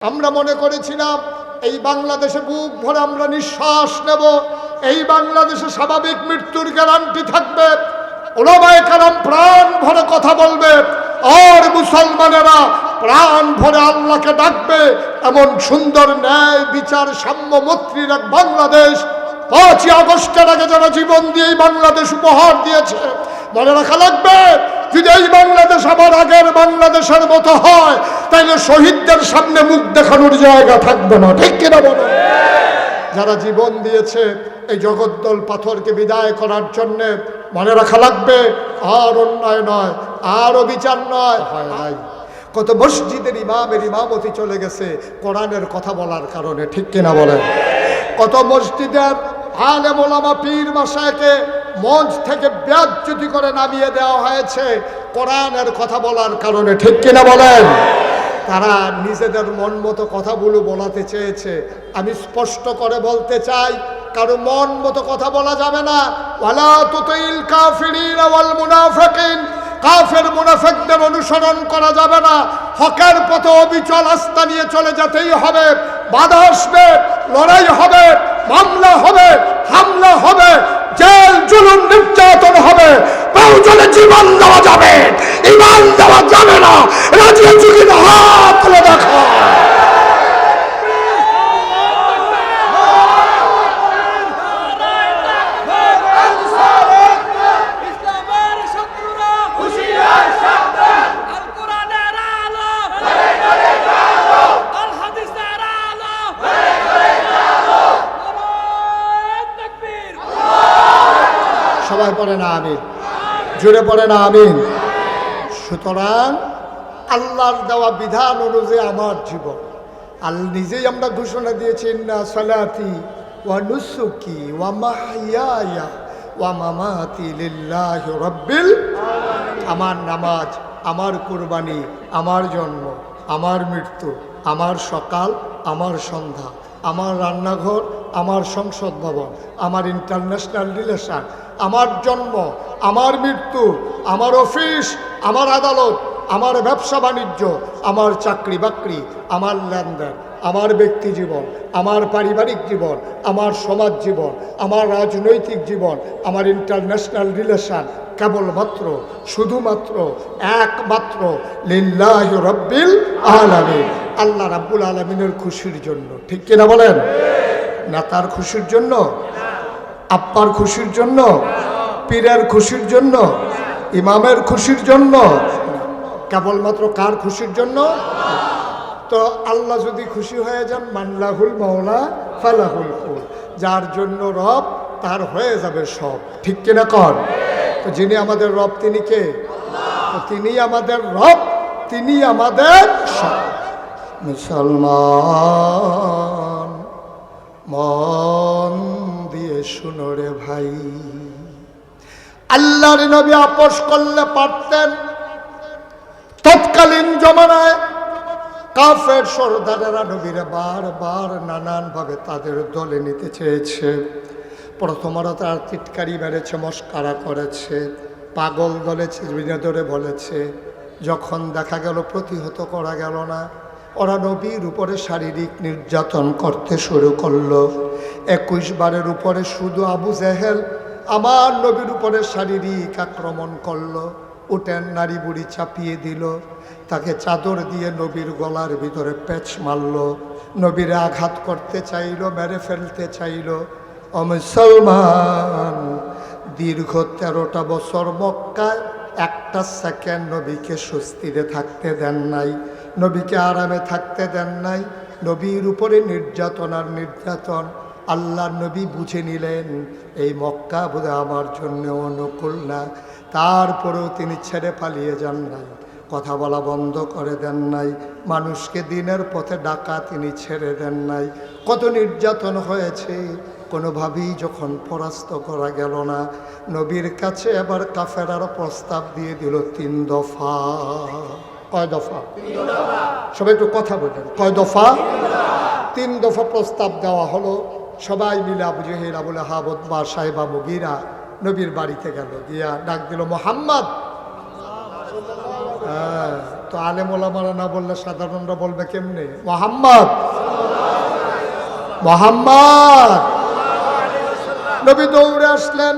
আমরা মনে করেছিলাম এই বাংলাদেশে বুক ভরে আমরা নিঃশ্বাস নেব, এই বাংলাদেশে স্বাভাবিক মৃত্যুর গ্যারান্টি থাকবে, ওলামায়ে কেরাম প্রাণ ভরে কথা বলবে আর মুসলমানেরা প্রাণ ভরে আল্লাহকে ডাকবে। এমন সুন্দর ন্যায় বিচার সাম্য মৈত্রীর এক বাংলাদেশ ৫ই আগস্টের আগে যারা জীবন দিয়ে এই বাংলাদেশ উপহার দিয়েছে, মনে রাখা লাগবে যদি এই বাংলাদেশ আবার আগের বাংলাদেশের মতো হয় তাহলে শহীদদের সামনে মুখ দেখানোর জায়গা থাকবে না, ঠিক কিনা বলো? যারা জীবন দিয়েছে এই জগদ্দল পাথরকে বিদায় করার জন্যে মনে রাখা লাগবে আর অন্যায় নয়, আর অবিচার নয়। হয় কত মসজিদের ইমামের ইমামতি চলে গেছে কোরআনের কথা বলার কারণে, ঠিক কিনা বলেন? কত মসজিদের আলেম ওলামা পীর মাশায়েখকে মঞ্চ থেকে বেয়াজ্জতি করে নামিয়ে দেওয়া হয়েছে কোরআনের কথা বলার কারণে, ঠিক কিনা বলেন? তারা নিজেদের মন মতো কথাগুলো বলাতে চেয়েছে। আমি স্পষ্ট করে বলতে চাই, কারো মন মতো কথা বলা যাবে না। ওয়ালা তুতিল কাফিরিন ওয়াল মুনাফিকিন, কাফের মুনাফিকদের অনুসরণ করা যাবে না। হকের পথে অবিচল আস্থা নিয়ে চলে যেতেই হবে। বাধা আসবে, লড়াই হবে, মামলা হবে, হামলা হবে, জেল জুলুম নির্যাতন হবে, প্রয়োজনে জীবন দেওয়া যাবে, ঈমান দেওয়া যাবে না। রাজি আছি কিনা হাত তুলে দেখো। সবাই পড়ে না আমিন, জোরে পড়ে না আমিন। সুতরাং আল্লাহর দেওয়া বিধান অনুযায়ী আমার জীবন, আল্লাহ নিজেই আমরা ঘোষণা দিয়েছি, ইন্না সালাতি ওয়া নুসুকি ওয়া মাহইয়ায়া ওয়া মামাতি লিল্লাহি রাব্বিল আলামিন। আমার নামাজ, আমার কুরবানি, আমার জন্ম, আমার মৃত্যু, আমার সকাল, আমার সন্ধ্যা, আমার রান্নাঘর, আমার সংসদ ভবন, আমার ইন্টারন্যাশনাল রিলেশন, আমার জন্ম, আমার মৃত্যু, আমার অফিস, আমার আদালত, আমার ব্যবসা বাণিজ্য, আমার চাকরি বাকরি, আমার লেনদেন, আমার ব্যক্তি জীবন, আমার পারিবারিক জীবন, আমার সমাজ জীবন, আমার রাজনৈতিক জীবন, আমার ইন্টারন্যাশনাল রিলেশন কেবলমাত্র শুধুমাত্র একমাত্র লিল্লাহি রাব্বিল আলামিন, আল্লাহ রাব্বুল আলামিনের খুশির জন্য, ঠিক কিনা বলেন? না তার খুশির জন্য, আপ্পার খুশির জন্য, পীরের খুশির জন্য, ইমামের খুশির জন্য, কেবলমাত্র কার খুশির জন্য? তো আল্লাহ যদি খুশি হয়ে যান, মানলাহুল মাওলা ফালাহুল কুল, যার জন্য রব তার হয়ে যাবে সব, ঠিক কিনা কর? তো যিনি আমাদের রব তিনি কে? তিনি আমাদের রব, তিনি আমাদের সব। মুসলমান মন দিয়ে শুনো রে ভাই, আল্লাহর নবী আপোষ করলে পারতেন। তৎকালীন জমানায় কাফের সরদারেরা নবীরে বারবার নানানভাবে তাদের দলে নিতে চেয়েছে। প্রথমত তার টিটকারি মেরেছে, মস্কারা করেছে, পাগল বলেছে, বিনোদনে বলেছে। যখন দেখা গেল প্রতিহত করা গেল না, ওরা নবীর উপরে শারীরিক নির্যাতন করতে শুরু করলো। ২১ বারের উপরে শুধু আবু জেহেল আমার নবীর উপরে শারীরিক আক্রমণ করলো। উটেন নারী বুড়ি চাপিয়ে দিল, তাকে চাদর দিয়ে নবীর গলার ভিতরে পেঁচ মারল, নবীরে আঘাত করতে চাইল, মেরে ফেলতে চাইল। ও মুসলমান, দীর্ঘ ১৩টা বছর মক্কায় একটা সেকেন্ড নবীকে স্বস্তিতে থাকতে দেন নাই, নবীকে আরামে থাকতে দেন নাই। নবীর উপরে নির্যাতন আর নির্যাতন। আল্লাহর নবী বুঝে নিলেন এই মক্কা বোধহয় আমার জন্য অনুকূল না। তারপরেও তিনি ছেড়ে পালিয়ে যান নাই, কথা বলা বন্ধ করে দেন নাই, মানুষকে দিনের পথে ডাকা তিনি ছেড়ে দেন নাই। কত নির্যাতন হয়েছে, কোনোভাবেই যখন পরাস্ত করা গেল না, নবীর কাছে এবার কাফেরার প্রস্তাব দিয়ে দিল ৩ দফা। কয় দফা? সবাই একটু কথা বলেন, কয় দফা? ৩ দফা প্রস্তাব দেওয়া হলো। সবাই মিলে আবু জেহেল, আবু লাহাব, উতবা, সাইবা, মুগীরা নবীর বাড়িতে গেল, গিয়া ডাক দিল, মোহাম্মদ তো আলেম ওলামারা না বললে সাধারণরা বলবে কেমনে? মোহাম্মদ মোহাম্মদ। নবী দৌড়ে আসলেন,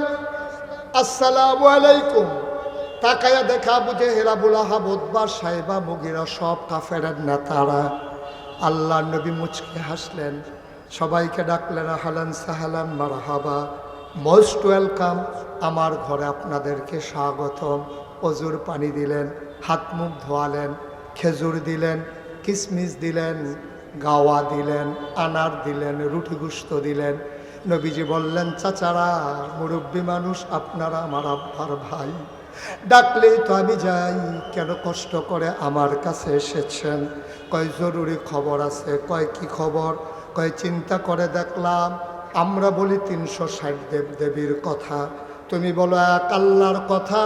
আসসালামু আলাইকুম। তাকায়া দেখা বুঝে হেরা বুলাহা বোধবা সাহেবা মুগিরা সব কাফেরের নেতারা। আল্লাহ নবী মুচকে হাসলেন, সবাইকে ডাকলেন, আহলান সাহলান মারহাবা, মোস্ট ওয়েলকাম, আমার ঘরে আপনাদেরকে স্বাগতম। অজুর পানি দিলেন, হাত মুখ ধোয়ালেন, খেজুর দিলেন, কিশমিশ দিলেন, গাওয়া দিলেন, আনার দিলেন, রুটি গুস্ত দিলেন। নবীজি বললেন, চাচারা, মুরব্বী মানুষ আপনারা আমার আব্বার ভাই, ডাকলেই তো আমি যাই, কেন কষ্ট করে আমার কাছে এসেছেন? কয় জরুরি খবর আছে। কয় কি খবর? কয় চিন্তা করে দেখলাম আমরা বলি 360 দেব দেবীর কথা, তুমি বলো এক আল্লাহর কথা।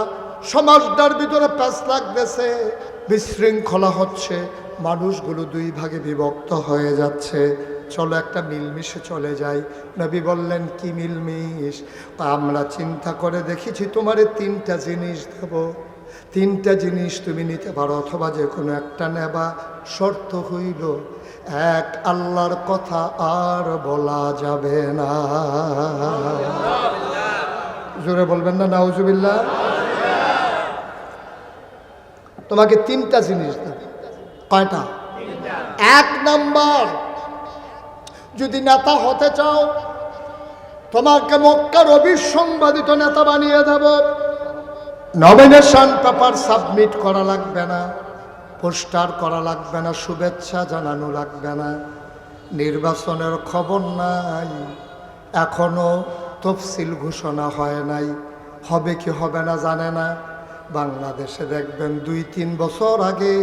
সমাজটার ভিতরে প্যাঁচ লাগতেছে, বিশৃঙ্খলা হচ্ছে, মানুষগুলো দুই ভাগে বিভক্ত হয়ে যাচ্ছে, চলো একটা মিলমিশে চলে যাই। নবী বললেন, কি মিলমিশ? আমরা চিন্তা করে দেখেছি তোমারে 3টা জিনিস দেব, 3টা জিনিস তুমি নিতে পারো অথবা যে কোনো একটা নেবা। শর্ত হইল এক, আল্লাহর কথা আর বলা যাবে না। জোরে বলবেন না নাউজুবিল্লাহ। তোমাকে 3টা জিনিস দেব। কয়টা? 1 নাম্বার, যদি নেতা হতে চাও তোমাকে মক্কার অবিসংবাদিত নেতা বানিয়ে দেব। নমিনেশন পেপার সাবমিট করা লাগবে না, পোস্টার করা লাগবে না, শুভেচ্ছা জানানো লাগবে না, নির্বাচনের খবর নাই, এখনো তফসিল ঘোষণা হয় নাই, হবে কি হবে না জানে না। বাংলাদেশে দেখবেন 2-3 বছর আগে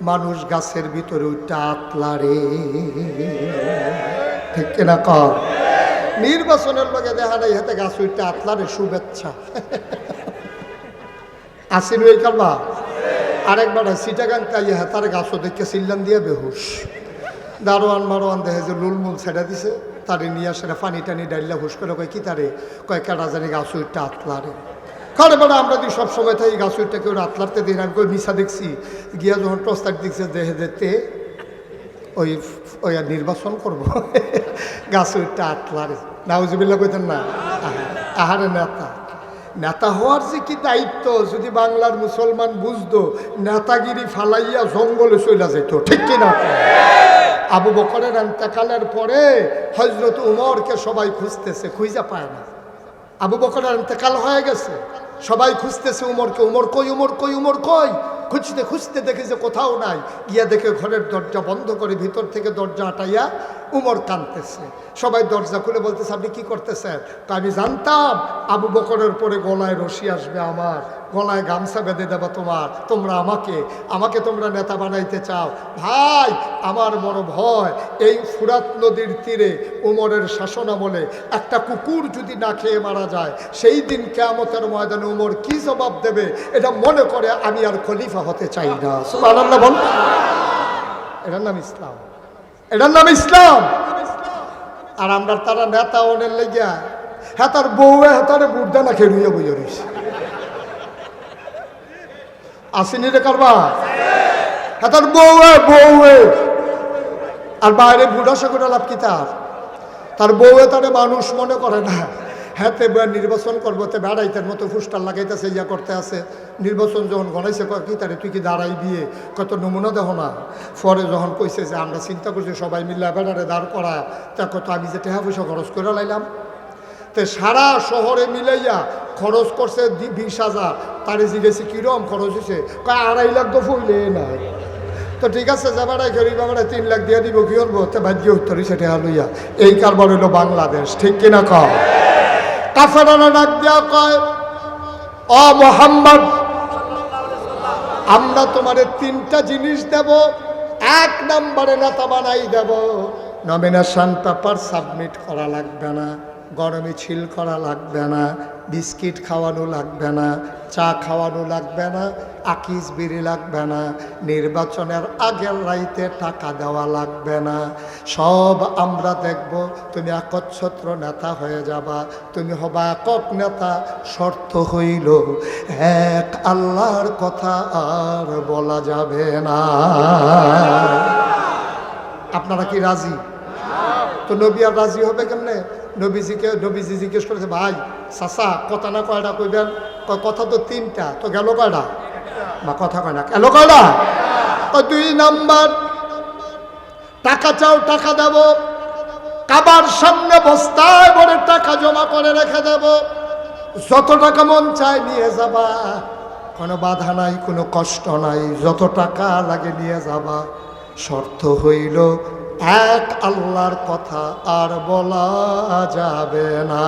মানুষ গাছের ভিতরে উঠে আতলারে, ঠিক কিনা কর? নির্বাচনের লগে দেখা নাই হাতে গাছ উঠতে আতলারে, শুভেচ্ছা আসিন ওই কালবা। আরেকবার সিটাগাং তাই হাতার গাছও দেখে সিল্লান দিয়ে বেহুশ, দারোয়ান মারোয়ান দেখে যে লুলমুল ছেড়ে দিছে, তারে নিয়ে সেটা পানি টানি ডাইলা হুস করে কয় কি তারে? কয় কেটা জানি গাছ উঠতে আতলারে। কারণ বেড়া আমরা দিই সবসময় তাই গাছ উঠতে কেউ আতলারতে দিন। আমি কই মিশা দেখছি, গিয়া যখন টস্তার দেখছে দেখে যেতে ওই ওই আর নির্বাচন করবো গাছ উঠতে আতলারে। নাউজুবিল্লাহ কইতেন না? আহারে নেতা, নেতা হওয়ার যে কি দায়িত্ব, যদি বাংলার মুসলমান বুঝতো নেতাগিরি ফালাইয়া জঙ্গলে চলে যেত, ঠিক কিনা? আবু বকরের ইন্তেকালের পরে হযরত উমরকে সবাই খুঁজতেছে, খুঁজে পায় না। আবু বকরের ইন্তেকাল হয়ে গেছে, সবাই খুঁজতেছে উমরকে, উমর কই, উমর কই, উমর কই। খুঁজতে খুঁজতে দেখে যে কোথাও নাই, গিয়া দেখে ঘরের দরজা বন্ধ করে ভিতর থেকে দরজা আটাইয়া উমর কাঁদতেছে। সবাই দরজা খুলে বলতেছে, আপনি কি করতেছেন? আমি জানতাম আবু বকরের পরে গলায় রশি আসবে, আমার গলায় গামছা বেঁধে দেবা তোমার, তোমরা আমাকে তোমরা নেতা বানাইতে চাও। ভাই, আমার বড় ভয়, এই ফুরাত নদীর তীরে উমরের শাসনামলে একটা কুকুর যদি না খেয়ে মারা যায়, সেই দিন কিয়ামতের ময়দানে উমর কি জবাব দেবে, এটা মনে করে আমি আর খলিফা হতে চাই না। সুবহানাল্লাহ বল। এটার নাম ইসলাম, এটার নাম ইসলাম। আর আমরা তারা নেতা ওনের লেগিয়া হ্যাঁ তার বউ হাতারে বুড়দা না খেয়ে রুইয়া বইয়া রইছে, আসেনি রে কারবা? হ্যাঁ তার বউ আর বাইরে বুড়া সেগুলো লাভ কি তার বউয়ে তারে মানুষ মনে করে না। হ্যাঁ তে নির্বাচন করবো, তে বেড়াইতের মতো ফুস্টার লাগাইতেছে, ইয়া করতে আছে। নির্বাচন যখন গণাইছে কয় কি তারে, তুই কি দাঁড়াই দিয়ে কত নমুনা দেখো না। পরে যখন কইছে যে আমরা চিন্তা করছি সবাই মিলে বেড়ারে দাঁড় করা, তা কত আমি যে টাকা পয়সা খরচ করে লাইলাম, তে সারা শহরে মিলাইয়া খরচ করছে 20,000। তারে জিজ্ঞেসে কিরম খরচ হয়েছে, কয় 2.5 লাখ তো ফইলে নাই। তো ঠিক আছে, যাবারাই করি বাবারা 3 লাখ দিয়ে দিব, কি করবো? তো ভাগ্য উত্তরই সেটা লইয়া। এই কারবার হইল বাংলাদেশ, ঠিক কিনা কয়? কাফেরানা ডাক দিয়া কয়, ও মুহাম্মদ, আমরা তোমারে 3টা জিনিস দেব। 1 নম্বরে নেতা বানাই দেব, নমিনেশন পেপার সাবমিট করা লাগবে না, গরমে ছিল করা লাগবে না, বিস্কিট খাওয়ানো লাগবে না, চা খাওয়ানো লাগবে না, আকিস বিড়ি লাগবে না, নির্বাচনের আগের রাইতে টাকা দেওয়া লাগবে না। সব আমরা দেখব, তুমি একচ্ছত্র নেতা হয়ে যাবা, তুমি হবা একক নেতা। শর্ত হইল এক আল্লাহর কথা আর বলা যাবে না। আপনারা কি রাজি? তো নবী আর রাজি হবে কেমনে? নবীজি জিজ্ঞেস করেছে, ভাই চাচা কথা না কয়টা কইবেন? কথা তো তিনটা, তো গেল কয়টা? বা কথা কয় না, গেল কয়টা? 2 নাম্বার, টাকা চাও, টাকা দেব, কাবার সামনে বস্তায় ভরে টাকা জমা করে রেখে দেব, যত টাকা মন চায় নিয়ে যাবা, কোনো বাধা নাই, কোনো কষ্ট নাই, যত টাকা লাগে নিয়ে যাবা। শর্ত হইল এক আল্লাহর কথা আর বলা যাবে না।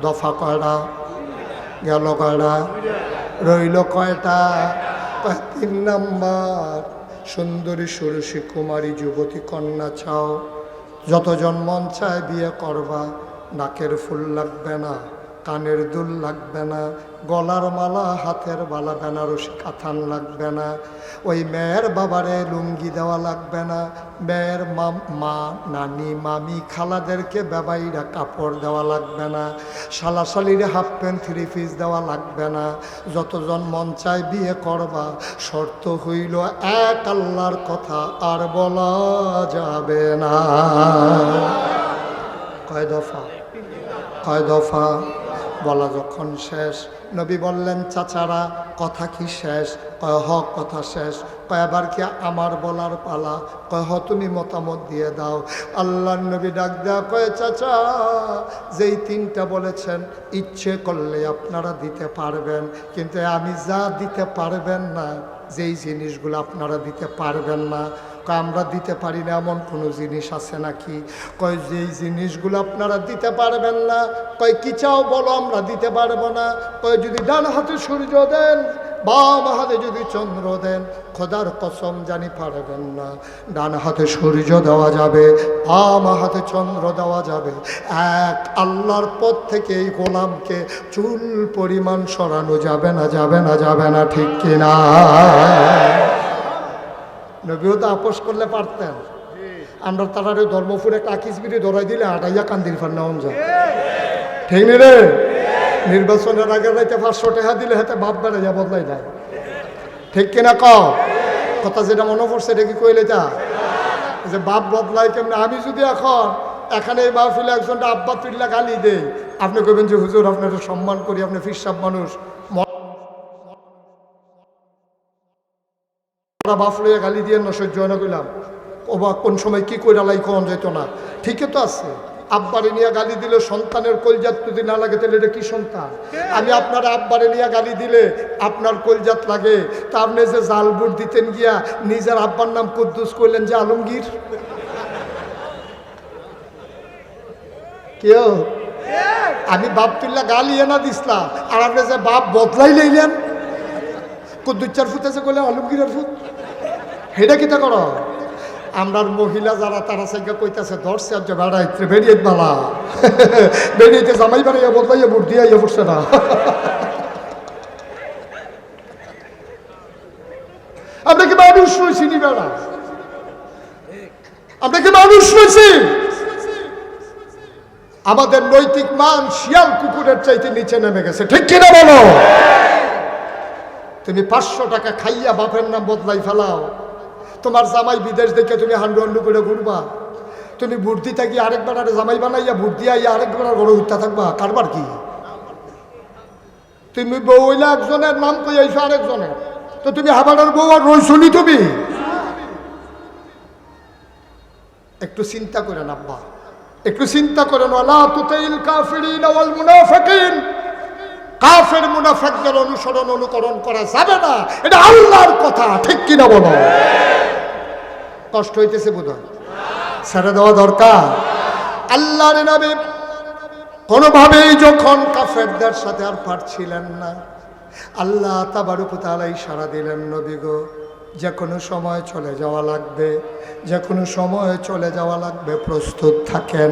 দফা কয়টা? গেল কয়টা? রইল কয়টা? 3 নাম্বার, সুন্দরী ষোড়শী কুমারী যুবতী কন্যা চাও, যতজন মন চায় বিয়ে করবা, নাকের ফুল লাগবে না, কানের দুল লাগবে না, গলার মালা, হাতের বালা, বেনারসি কাথান লাগবে না, ওই মেয়ের বাবারে লুঙ্গি দেওয়া লাগবে না, মেয়ের মা, নানি, মামি, খালাদেরকে বেবাইরা কাপড় দেওয়া লাগবে না, শালাশালিরে হাফ প্যান্ট 3 পিস দেওয়া লাগবে না, যতজন মন চায় বিয়ে করবা। শর্ত হইল এক আল্লাহর কথা আর বলা যাবে না। কয় দফা? কয় দফা? বলা যখন শেষ, নবী বললেন, চাচারা কথা কি শেষ? কয় হ, কথা শেষ। কয় এবার কি আমার বলার পালা? কয় হ, তুমি মতামত দিয়ে দাও। আল্লাহর নবী ডাক দেয়া কয়, চাচা যেই 3টা বলেছেন ইচ্ছে করলে আপনারা দিতে পারবেন, কিন্তু আমি যা দিতে পারবেন না, যেই জিনিসগুলো আপনারা দিতে পারবেন না, আমরা দিতে পারি না এমন কোনো জিনিস আছে নাকি? কয় যেই জিনিসগুলো আপনারা দিতে পারবেন না, কয় কি চাও বলো, আমরা দিতে পারবো না। কয় যদি ডান হাতে সূর্য দেন, বাম হাতে যদি চন্দ্র দেন, খোদার কসম জানি পারবেন না। ডান হাতে সূর্য দেওয়া যাবে, বাম হাতে চন্দ্র দেওয়া যাবে, এক আল্লাহর পথ থেকে এই গোলামকে চুল পরিমাণ সরানো যাবে না, যাবে না, যাবে না, ঠিক কিনা? নবীও তো আপোষ করলে পারতেন। আমরা তারারে ধর্মপুরে কাকিস বিড়ি ধরাই দিলে আটাইয়া কান্দির ফার নাম যায়, ঠিক নি রে? নির্বাচনের আগে রাইতে 500 টাকা দিলে হাতে বাপ বেড়াইয়া বদলাই যায়, ঠিক কিনা? কথা যেটা মনে পড়ছে এটা কি কইলে তা যে বাপ বদলাই কেমনে? আমি যদি এখন এখানে এই মাহফিলে একজনটা আব্বা তুল্লা গালি দেই, আপনি কইবেন যে হুজুর আপনার সম্মান করি, আপনি ফিরসাব মানুষ, বাপ লইয়া গালি দিয়ে না সহ্য না কইলাম, ও বা কোন সময় কি কইরা লাই কোন যেত না, ঠিকই তো আছে। আব্বারে নিয়ে গালি দিলে সন্তানের কলজাত যদি না লাগে তাহলে এটা কি সন্তান? আমি আপনার আব্বারে নিয়ে গালি দিলে আপনার কলজাত লাগে, তা আপনি যে জাল বুট দিতেন গিয়া নিজের আব্বার নাম কুদ্দুস কইলেন যে আলমগীর, কেউ? আমি বাপ তুল্লা গালি এনা দিসলাম, আর আপনি যে বাপ বদলাই লইলেন, কুদ্দুচ্চার ফুট আছে কইলেন আলমগীরের ফুট, সেটা কিতা করো? আমরার মহিলা যারা তারা সাইকা কইতাছে ধরছে আর যে বেড়াইতে বেরিয়ে বালা বেরিয়েতে জামাই বাড়াইয়া বদলাইয়া বুট দিয়া ইয়ে পড়ছে না। আমরা কি মানুষ রয়েছি নি বেড়া? আমরা কি মানুষ রয়েছি? আমাদের নৈতিক মান শিয়াল কুকুরের চাইতে নিচে নেমে গেছে, ঠিক কিনা বলো? তুমি 500 টাকা খাইয়া বাপের নাম বদলাই ফেলাও, তোমার জামাই বিদেশ দেখে তুমি হান্ডু হান্ডু করে ঘুরবা, তুমি বুদ্ধি থাকি আরেকবার আরে জামাই বানাইয়া বুদ্ধি আইয়া আরেকবার বড় উঠতে থাকবা, কারবার কি? তুমি বউলা একজনের নাম কই আইছো আরেকজনের, তো তুমি হাবাড়ার বউ আর রইছনি? তুমি একটু চিন্তা করেন আব্বা, একটু চিন্তা করেন। ওয়ালা তুতিল কাফিরিন ওয়াল মুনাফিকিন, কাফের মুনাফিকদের অনুসরণ অনুকরণ করা যাবে না, এটা আল্লাহর কথা, ঠিক কিনা বলো? কষ্ট হইতেছে বোধহয়, ছেড়ে দেওয়া দরকার। আল্লাহর নবী কোনোভাবেই যখন কাফেরদের সাথে আর পারছিলেন না, আল্লাহ তাবারক ওয়া তাআলা ইশারা দিলেন, নবী গো যে কোনো সময় চলে যাওয়া লাগবে, যে কোনো সময় চলে যাওয়া লাগবে, প্রস্তুত থাকেন।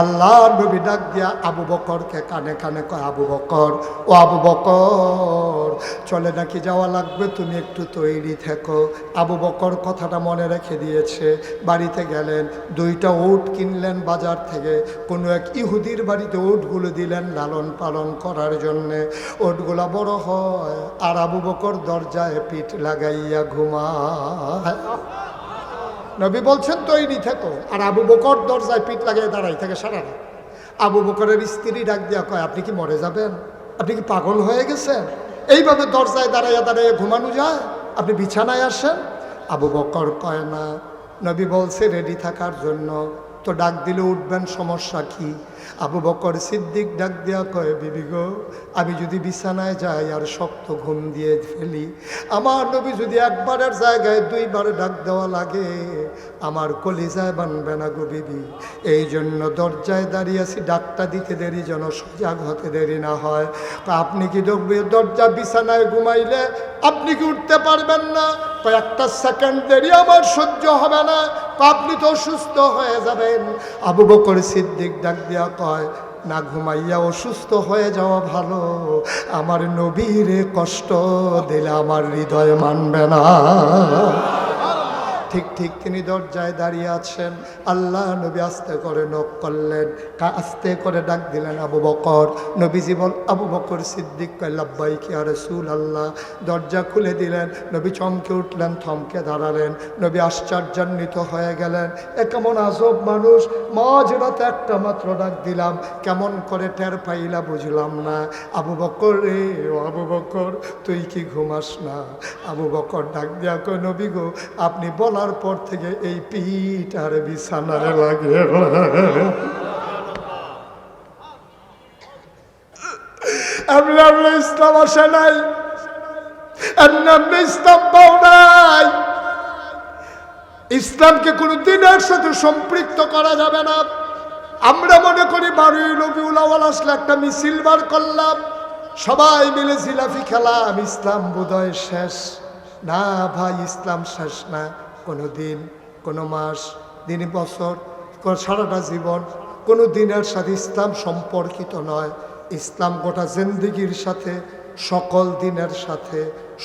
আল্লাহ নবী ডাক দিয়া আবু বকরকে কানে কানে কয়, আবু বকর, ও আবু বকর, চলে নাকি যাওয়া লাগবে, তুমি একটু তৈরি থেকো। আবু বকর কথাটা মনে রেখে দিয়েছে। বাড়িতে গেলেন, 2টা উট কিনলেন বাজার থেকে। কোনো এক ইহুদির বাড়িতে উটগুলো দিলেন লালন পালন করার জন্যে। উটগুলা বড় হয় আর আবু বকর দরজায় পিঠ লাগাইয়া ঘুমায়। নবী বলছেন তৈরি থেকো, আর আবু বকর দরজায় পিঠ লাগাইয়া দাঁড়াই থাকে সারা রাত। আবু বকরের স্ত্রী ডাক দিয়া কয়, আপনি কি মরে যাবেন? আপনি কি পাগল হয়ে গেছেন? এইভাবে দরজায় দাঁড়াইয়া দাঁড়াইয়া ঘুমানো যায়? আপনি বিছানায় আসেন। আবু বকর কয় না, নবী বলছে রেডি থাকার জন্য, তো ডাক দিলে উঠবেন, সমস্যা কি? আবু বকর সিদ্দিক ডাক দিয়া কয়, বিবি গো, আমি যদি বিছানায় যাই আর শক্ত ঘুম দিয়ে ফেলি, আমার নবী যদি একবারের জায়গায় 2বার ডাক দেওয়া লাগে, আমার কলিজায় বানবে না গো বিবি। এই জন্য দরজায় দাঁড়িয়ে আছি, ডাকটা দিতে দেরি যেন সজাগ হতে দেরি না হয়। আপনি কি দরজা বিছানায় ঘুমাইলে আপনি কি উঠতে পারবেন না? কয়েকটা সেকেন্ড দেরি আমার সহ্য হবে না, আপনি তো অসুস্থ হয়ে যাবেন। আবু বকর সিদ্দিক ডাক দিয়া কয়, না ঘুমাইয়া অসুস্থ হয়ে যাওয়া ভালো, আমার নবীরে কষ্ট দিলে আমার হৃদয় মানবে না। ঠিক ঠিক তিনি দরজায় দাঁড়িয়ে আছেন। আল্লাহ নবী আস্তে করে নক করলেন, আস্তে করে ডাক দিলেন, আবু বকর। নবীজি বল, আবু বকর সিদ্দিক কয়, লাব্বাইক ইয়া রাসূলুল্লাহ। দরজা খুলে দিলেন। নবী চমকে উঠলেন, থমকে দাঁড়ালেন। নবী আশ্চর্যান্বিত হয়ে গেলেন, এ কেমন আজব মানুষ, মাঝরাতে একটা মাত্র ডাক দিলাম, কেমন করে টের পাইলা বুঝলাম না। আবু বকর রে, ও আবু বকর, তুই কি ঘুমাস না? আবু বকর ডাক দিয়া কয়, নবী গো, আপনি বলার পর থেকে এই পিঠ আর বিছানায় লাগে। ইসলাম আসে নাই, ইসলাম পাও নাই। ইসলামকে কোনো দিনের সাথে সম্পৃক্ত করা যাবে না। আমরা মনে করি 12ই রবিউল আউয়াল আসলে একটা মিছিল বার করলাম, সবাই মিলে জিলাপি খেলাম, ইসলাম বোধহয় শেষ। না ভাই, ইসলাম শেষ না। কোনো দিন, কোনো মাস, দিন, বছর, সারাটা জীবন কোনো দিনের সাথে ইসলাম সম্পর্কিত নয়। ইসলাম গোটা জিন্দেগির সাথে, সকল দিনের সাথে,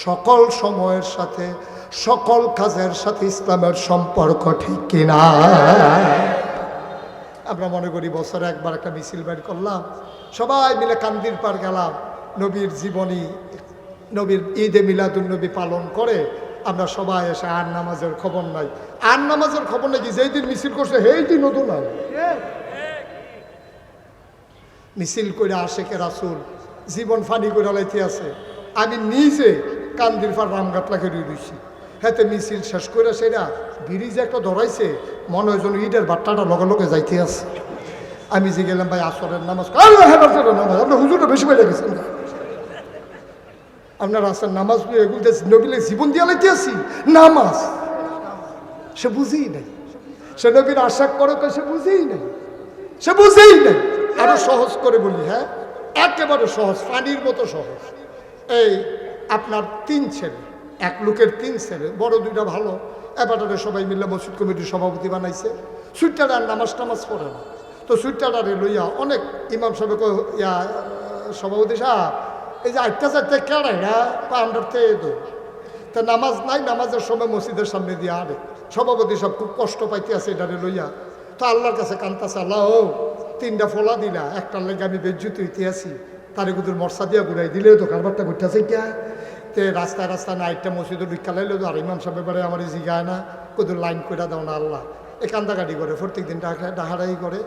সকল সময়ের সাথে, সকল কাজের সাথে ইসলামের সম্পর্ক, ঠিক কিনা? আমরা মনে করি বছরে একবার একটা মিছিল বের করলাম, সবাই মিলে কান্দির পার গেলাম, নবীর জীবনী, নবীর ঈদে মিলাদুন নবী পালন করে আমরা সবাই এসে আর নামাজের খবর নাই। আর নামাজের খবর নাকি যেই দিন মিছিল করছে সেই দিন নতুন নাই। মিছিল করে আশেকে রাসূল জীবন ফানি করে লাইতে আছে। আমি নিজে কান্দির পার রামঘাট লাগে রয়েছি, হাতে মিছিল শেষ করে সেরা ব্রিজ একটা ধরাইছে, মনে হয় যেন ঈদের বার্তাটা লগে লগে যাইতে আছে। আমি যে গেলাম, ভাই আসরের নামাজ, নামাজ আপনার হুজুরটা বেশি বেড়ে গেছেন, আপনার আসর নামাজ এগুলো নবীলে জীবন দিয়া লাইতে আসি নামাজ। সে বুঝেই নাই, সে নবীর আশা করে, সে বুঝেই নাই, সে বুঝেই নাই। আরো সহজ করে বলি, হ্যাঁ, একেবারে সহজ, পানির মতো সহজ। এই আপনার 3 ছেলে, এক লোকের 3 ছেলে, বড় 2টা ভালো, এবারে সবাই মিলে মসজিদ কমিটির সভাপতি বানাইছে। সুইটারা নামাজ টামাজ পড়ে না, তো সুইটারে লইয়া অনেক ইমাম সাহেব ইয়া সভাপতি সাহেব, এই যে 8টা 4টা কেড়াইরা পান্ডার থেকে তা নামাজ নাই, নামাজের সময় মসজিদের সামনে দিয়ে আরে সভাপতি সব খুব কষ্ট পাইতে আছে এটারে লইয়া। তো আল্লাহর কাছে কান্তাছে, আল্লাহ ও 3টা ফোলা দিলা, একটার লেগে আমি বেজ্জুত হইতে আছি, তারে কুদুর মর্সা দিয়া ঘুরাই দিলে তো কারবারটা ঘুরতেছে কে তে রাস্তায় রাস্তায় নাইটটা মসজিদে ঢুকা লাইলো, আর ইমাম সাহেব এবারে আমার জিগায় না, কুদুর লাইন করে দাও না আল্লাহ। এই কান্দাকাটি করে প্রত্যেক দিন ডাহারাই করে,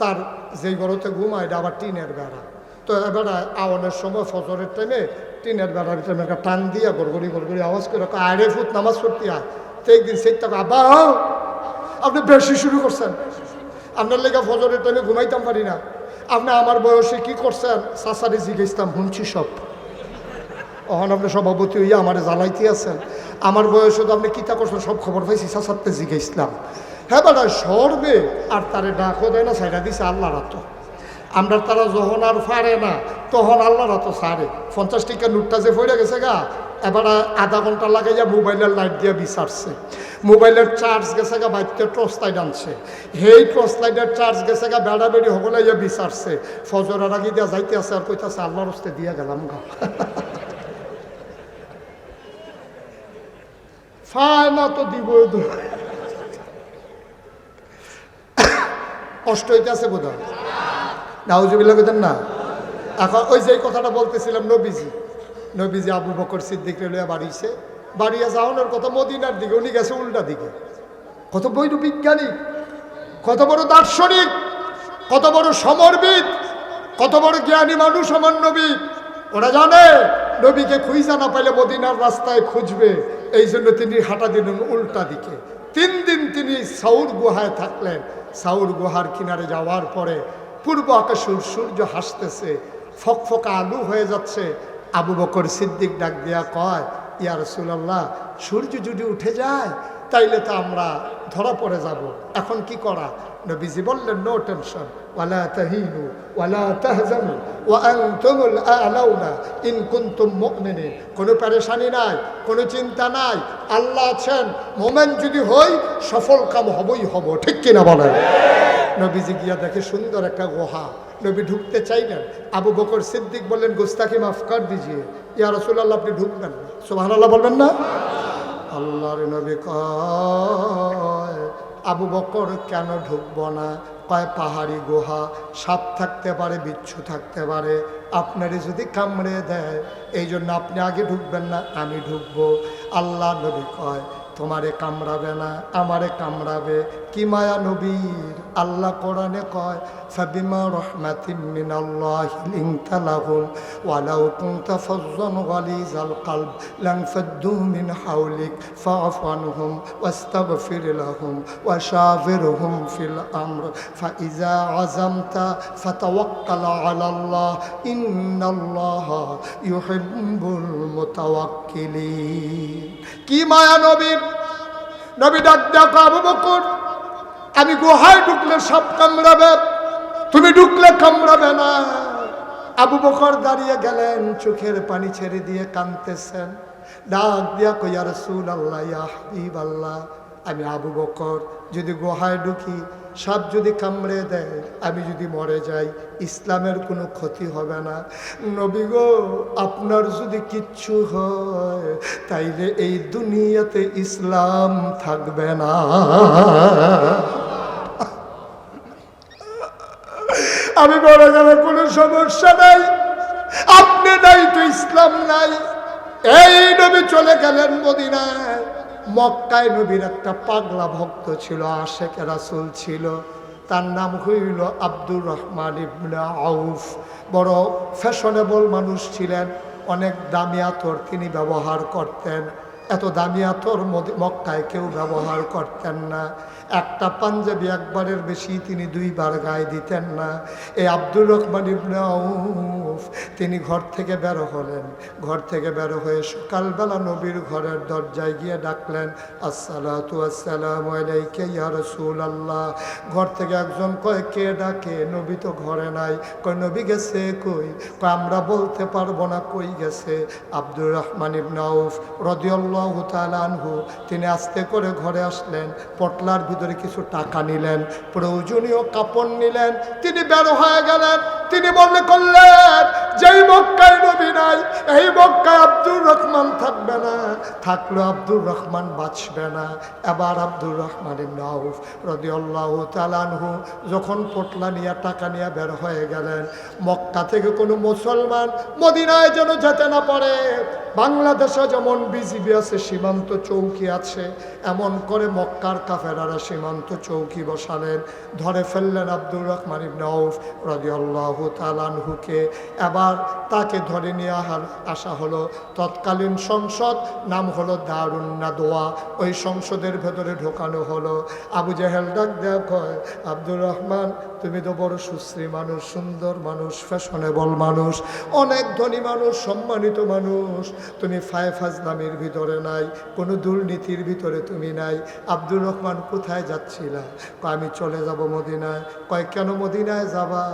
তার যেই ঘরতে ঘুমায় এটা আবার টিনের বেড়া। তো এবার আওয়ানের সময় ফজরের টাইমে টিনের বেড়ার ভিতরে একটা টান দিয়া গড়গড়ি গড়গড়ি আওয়াজ করে আরে ফুট নামাজ পড়তে আয়। তো একদিন সেই টাকা, আব্বা আপনি বেশি শুরু করছেন, আপনার লেগে ফজরের টাইমে ঘুমাইতাম পারি না, আপনি আমার বয়সে কি করছেন? চাচারি জিজ্ঞেসতাম, শুনছি সব। তখন আপনি সভাপতি হইয়া আমার জ্বালাইতে আছেন, আমার বয়সে তো আপনি কিতা করছেন সব খবর পাইছি, চাচারতে জিজ্ঞেসলাম। হ্যাঁ বেটা সরবে, আর তারে ডাকও দেয় না, সাইডা দিছে আল্লাহ রাত। আমরা তারা যখন আর পারে না তখন আল্লাহ রাত সারে। 50 টাকা নোটটা যে পড়ে গেছে গা, এবার আধা ঘন্টা লাগাইয়া মোবাইলের লাইট দিয়ে বিচারছে, মোবাইলের চার্জ গেছে গা বাইতে টর্চ লাইট আনছে, সেই টর্চ লাইটের চার্জ গেছে গা বেড়া বেড়ি হবলে ইয়ে বিচারছে, ফজরের আগে দিয়া যাইতে আছে আর কইতাছে আল্লাহর হস্তে দিয়ে গেলাম গা। ফায়না তো দিব, কষ্ট হইতেছে বোধ হয়, নাউজুবিল্লাহ কইতেন না। এখন ওই যে কথাটা বলতেছিলাম, নবীজি আবু বকর সিদ্দিক লইয়া বাড়িছে, বাড়িয়া যাওয়ানোর কথা মদিনার দিকে, উনি গেছে উল্টা দিকে। কত বড় বিজ্ঞানী, কত বড় দার্শনিক, কত বড় সমরবিদ, কত বড় জ্ঞানী মানুষ আমার নবী। ওরা জানে নবীকে খুঁজা না পাইলে মদিনার রাস্তায় খুঁজবে, এই জন্য তিনি হাঁটা দিলেন উল্টা দিকে। 3 দিন তিনি সাউর গুহায় থাকলেন। সাউর গুহার কিনারে যাওয়ার পরে পূর্ব আকাশের সূর্য হাসতেছে, ফকফকা আলু হয়ে যাচ্ছে। আবু বকর সিদ্দিক ডাক দিয়া কয়, ইয়া রাসূলুল্লাহ, সূর্য যদি উঠে যায় তাইলে তো আমরা ধরা পড়ে যাব, এখন কি করা? নবীজি বললেন, নো টেনশন, ওয়ালা তাহিনু ওয়ালা তাহজানু ওয়া আনতুমুল আ'লাউনা ইন কুনতুম মুমিনিন। কোনো পেরেশানি নাই, কোনো চিন্তা নাই, আল্লাহ আছেন। মোমেন যদি হই সফল কাম হবই হব, ঠিক কিনা বলেন? নবীজি গিয়া দেখে সুন্দর একটা গুহা, নবী ঢুকতে চাইলেন। আবু বকর সিদ্দিক বললেন, গুস্তাখি মাফ কর দিজিয়ে, ইয়া রাসূলুল্লাহ আপনি ঢুকবেন, সুবহানাল্লাহ বলবেন না? আল্লাহর নবী কয়, আবু বকর কেন ঢুকব না? কয়, পাহাড়ি গুহা, সাপ থাকতে পারে, বিচ্ছু থাকতে পারে, আপনারে যদি কামড়ে দেয় এই জন্য আপনি আগে ঢুকবেন না, আমি ঢুকবো। আল্লাহ নবী কয়, তোমারে কামড়াবে না, আমারে কামড়াবে। কি মায়া নবীর! আল্লাহ কোরআনে কয়, ফাবিমা রাহমাতিন মিনাল্লাহি লিনতা লাহুম ওয়ালাউ কুনতা ফাজ্জান গালিজাল কলব লানফাদ্দু মিন হাওলিক ফাআফু আনহুম ওয়াস্তাগফির লাহুম ওয়াশাবিরহুম ফিল আমর ফাইজা আযামতা ফাতাওয়াক্কাল আলাল্লাহ ইন্নাল্লাহা ইউহিব্বুল মুতাওয়াক্কিলিন। কি মায়া নবীর! নবী ডাক দেখো, আবু বকর, আমি গুহায় ঢুকলে সাপ কামড়াবে, তুমি ঢুকলে কামড়াবে না। আবু বকর দাঁড়িয়ে গেলেন, চোখের পানি ছেড়ে দিয়ে কাঁদতেছেন। ডাক দিয়া কই, ইয়া রাসূলুল্লাহ, ইয়া হাবিবাল্লাহ, আমি আবু বকর যদি গুহায় ঢুকি, সাপ যদি কামড়ে দেয়, আমি যদি মরে যাই, ইসলামের কোনো ক্ষতি হবে না। নবী গো, আপনার যদি কিচ্ছু হয় তাইলে এই দুনিয়াতে ইসলাম থাকবে না। আমি মরে গেলে কোনো সমস্যা নাই, আপনি নাই তো ইসলাম নাই। এই নবী চলে গেলেন মদিনায়। মক্কায় নবীর একটা পাগলা ভক্ত ছিল, আশেকে রাসূল ছিল, তার নাম হইল আব্দুর রহমান ইবনে আউফ। বড় ফ্যাশনেবল মানুষ ছিলেন, অনেক দামি আতর তিনি ব্যবহার করতেন। এত দামি আতর মক্কায় কেউ ব্যবহার করতেন না। একটা পাঞ্জাবি একবারের বেশি তিনি 2 বার গায়ে দিতেন না। এই আব্দুর রহমান ইবনে আউফ তিনি ঘর থেকে বের হলেন। ঘর থেকে বের হয়ে সকালবেলা নবীর ঘরের দরজায় গিয়ে ডাকলেন, আসসালাতু আসসালামু আলাইকা ইয়া রাসূলুল্লাহ। ঘর থেকে একজন কয়, কে ডাকে? নবী তো ঘরে নাই। কয়, নবী গেছে কই? কয়, আমরা বলতে পারবো না কই গেছে। আব্দুর রহমান ইবনে আউফ রাদিয়াল্লাহু তাআলা আনহু তিনি আস্তে করে ঘরে আসলেন, পটলার ভিতরে কিছু টাকা নিলেন, প্রয়োজনীয় কাপড় নিলেন, তিনি বের হয়ে গেলেন। তিনি মনে করলেন, যেই মক্কায় নবী নাই, এই মক্কায় আব্দুর রহমান থাকবে না, থাকলো আব্দুর রহমান বাঁচবে না। এবার আব্দুর রহমান ইবনে আউফ রাদিয়াল্লাহু তাআলা আনহু যখন পটলা নিয়ে টাকা নিয়ে বের হয়ে গেলেন, মক্কা থেকে কোনো মুসলমান মদিনায় যেন যেতে না পারে। বাংলাদেশে যেমন বিজিবি আছে, সীমান্ত চৌকি আছে, এমন করে মক্কার কাফেরারা সীমান্ত চৌকি বসালেন। ধরে ফেললেন আব্দুর রহমান ইবনে আউফ রাদিয়াল্লাহু তাআলা আনহুকে। এবার তাকে ধরে নিয়ে আসা হলো তৎকালীন সংসদ, নাম হলো দারুন নাদওয়া। ওই সংসদের ভেতরে ঢোকানো হলো। আবু জেহেল ডাক দেয়া কয়, আব্দুর রহমান, তুমি তো বড় সুশ্রী মানুষ, সুন্দর মানুষ, ফ্যাশনেবল মানুষ, অনেক ধনী মানুষ, সম্মানিত মানুষ। তুমি ফাজলামির ভিতরে নাই, কোনো দুর্নীতির ভিতরে তুমি নাই। আব্দুর রহমান কোথায় যাচ্ছিলা? কয় আমি চলে যাব মদিনায়। কয় কেন মদিনায় যাবা?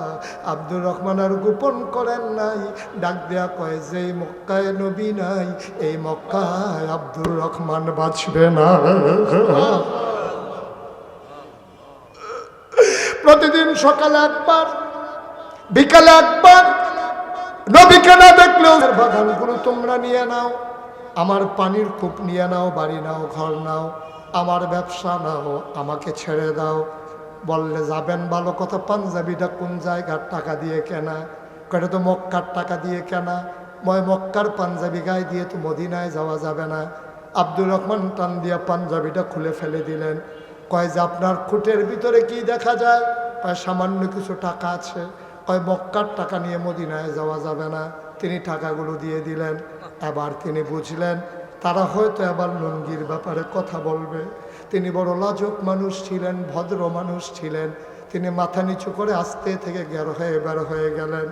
আব্দুর রহমান আর গোপন করেন নাই, ডাক দেয়া কয় যেই মক্কায় নবী নাই এই মক্কায় আব্দুর রহমান বাঁচবে না। প্রতিদিন সকালে একবার, বিকালে একবার, নবীকে না দেখলেও বাগানগুলো তোমরা নিয়ে নাও, আমার পানির কূপ নিয়ে নাও, বাড়ি নাও, ঘর নাও, আমার ব্যবসা নাও, আমাকে ছেড়ে দাও। বললে যাবেন ভালো কথা, পাঞ্জাবিটা কোন জায়গার টাকা দিয়ে কেনা? কয়টা তো মক্কার টাকা দিয়ে কেনা। মক্কার পাঞ্জাবি গায়ে দিয়ে তো মদিনায় যাওয়া যাবে না। আব্দুর রহমান টান দিয়া পাঞ্জাবিটা খুলে ফেলে দিলেন। কয় যে আপনার খুঁটের ভিতরে কি দেখা যায়? কয় সামান্য কিছু টাকা আছে। কয় মক্কার টাকা নিয়ে মদিনায় যাওয়া যাবে না। তিনি টাকাগুলো দিয়ে দিলেন। এবার তিনি বুঝলেন তারা হয়তো এবার লুঙ্গির ব্যাপারে কথা বলবে। তিনি বড় লাজুক মানুষ ছিলেন, ভদ্র মানুষ ছিলেন। তিনি মাথা নিচু করে আস্তে থেকে বের হয়ে গেলেন।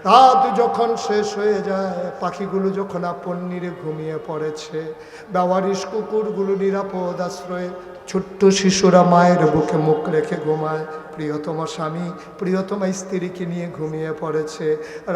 রাত যখন শেষ হয়ে যায়, পাখিগুলো যখন আপন নিরে ঘুমিয়ে পড়েছে, বেওয়ারিশ কুকুরগুলো নিরাপদ আশ্রয়ে, ছোট্ট শিশুরা মায়ের বুকে মুখ রেখে ঘুমায়, প্রিয়তম স্বামী প্রিয়তমা স্ত্রীকে নিয়ে ঘুমিয়ে পড়েছে।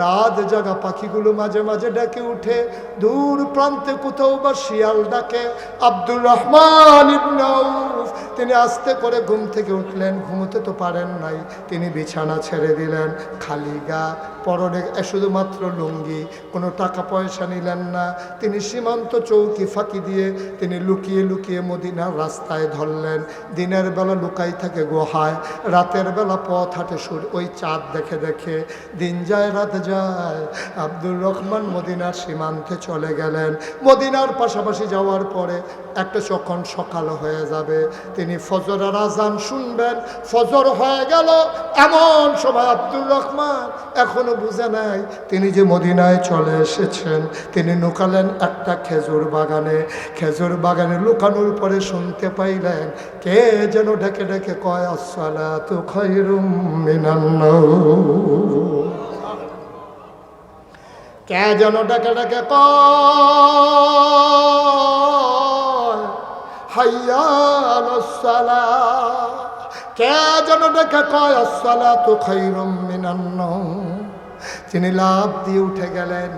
রাত জাগা পাখিগুলো মাঝে মাঝে ডেকে উঠে, দূর প্রান্তে কোথাও বা শিয়াল ডাকে। আব্দুর রহমান ইবনে আউফ তিনি আস্তে করে ঘুম থেকে উঠলেন। ঘুমোতে তো পারেন নাই, তিনি বিছানা ছেড়ে দিলেন, খালি গা, পরনে শুধুমাত্র লুঙ্গি, কোনো টাকা পয়সা নিলেন না। তিনি সীমান্ত চৌকি ফাঁকি দিয়ে তিনি লুকিয়ে লুকিয়ে মদিনার রাস্তায় ধরলেন। দিনের বেলা লুকাই থাকে গুহায়, রাতের বেলা পথ হাঁটে ওই চাঁদ দেখে দেখে। দিন যায় রাত যায়, আব্দুর রহমান মদিনার সীমান্তে চলে গেলেন। মদিনার পাশাপাশি যাওয়ার পরে একটা যখন সকাল হয়ে যাবে, তিনি ফজরের আজান শুনবেন। ফজর হয়ে গেল, এমন সময় আব্দুর রহমান এখনো বুঝে নাই তিনি যে মদিনায় চলে এসেছেন। তিনি লুকালেন একটা খেজুর বাগানে। খেজুর বাগানে লুকানোর পরে শুনতে পাইলেন কে যেন ডেকে ডেকে কয়, আসসালাতু খায়রুম মিনান নাওম। কে যেন ডেকে ডেকে কয়, হাইয়া আলাস সালাহ। কে যেন ডেকে কয়, আসসালাতু খায়রুম মিনান নাওম। তিনি লাফ দিয়ে উঠে গেলেন।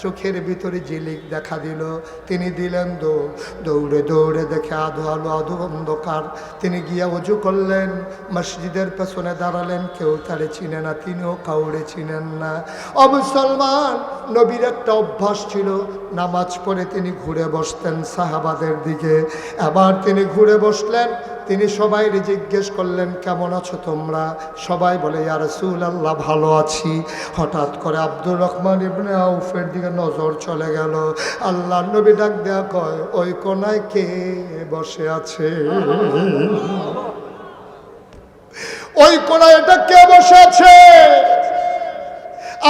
চোখের ভিতরে ঝিলিক দেখা দিল। তিনি দিলেন দৌড়। দৌড়ে দৌড়ে দেখে আধো আলো আধো অন্ধকার। তিনি গিয়া ওযু করলেন, মসজিদের পেছনে দাঁড়ালেন। কেউ তারে চিনে না, তিনিও কাউরে চিনেন না। ও মুসলমান, নবীর একটা অভ্যাস ছিল, নামাজ পড়ে তিনি ঘুরে বসতেন সাহাবাদের দিকে। এবার তিনি ঘুরে বসলেন। তিনি সবাইকে জিজ্ঞেস করলেন, কেমন আছো তোমরা? সবাই বলে, ইয়া রাসূলুল্লাহ, ভালো আছি। হঠাৎ করে আব্দুর রহমান ইবনে আউফের দিকে নজর চলে গেল। আল্লাহ নবী ডাক দেয়া কয়, ওই কোনায় কে বসে আছে? ওই কোনায় এটা কে বসে আছে?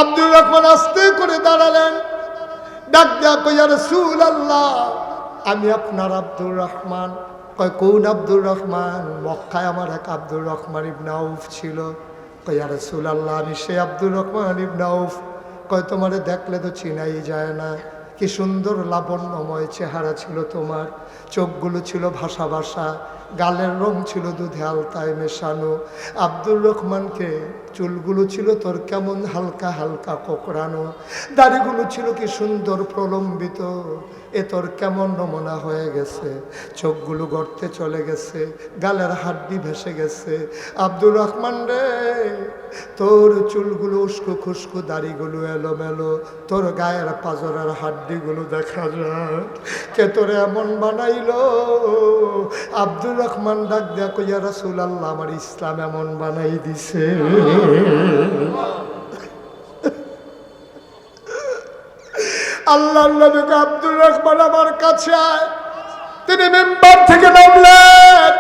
আব্দুর রহমান আস্তে করে দাঁড়ালেন, ডাক দেয়া কয়, ইয়া রাসূলুল্লাহ, আমি আপনার আব্দুর রহমান। কয়, কোন আব্দুর রহমান? মক্কায় আমার এক আব্দুর রহমান ইবনে আউফ ছিল। কয়, ইয়া রাসূলুল্লাহ, আমি সেই আব্দুর রহমান ইবনে আউফ। কয়, তোমারে দেখলে তো চিনাই যায় না। কি সুন্দর লাবণ্যময় চেহারা ছিল তোমার, চোখগুলো ছিল ভাসা ভাসা, গালের রং ছিল দুধে আলতায় মেশানো। আব্দুর রহমানকে চুলগুলো ছিল তোর কেমন হালকা হালকা কোকড়ানো, দাড়িগুলো ছিল কি সুন্দর প্রলম্বিত, এ তোর কেমন নমুনা হয়ে গেছে, চোখগুলো গর্তে চলে গেছে, গালের হাড্ডি ভেসে গেছে। আব্দুর রহমান রে, তোর চুলগুলো উস্কো খুস্কো, দাড়িগুলো এলোমেলো, তোর গায়ের পাজরের হাড্ডিগুলো দেখা যায়। কে তোরে এমন বানাইলো? আব্দুর রহমান ডাক দেয়া কই, ইয়া রাসূলুল্লাহ, আমার ইসলাম এমন বানাই দিছে। আল্লাহর নবী আব্দুর রহমান আমার কাছে আয়। তিনি মিম্বার থেকে নামলেন,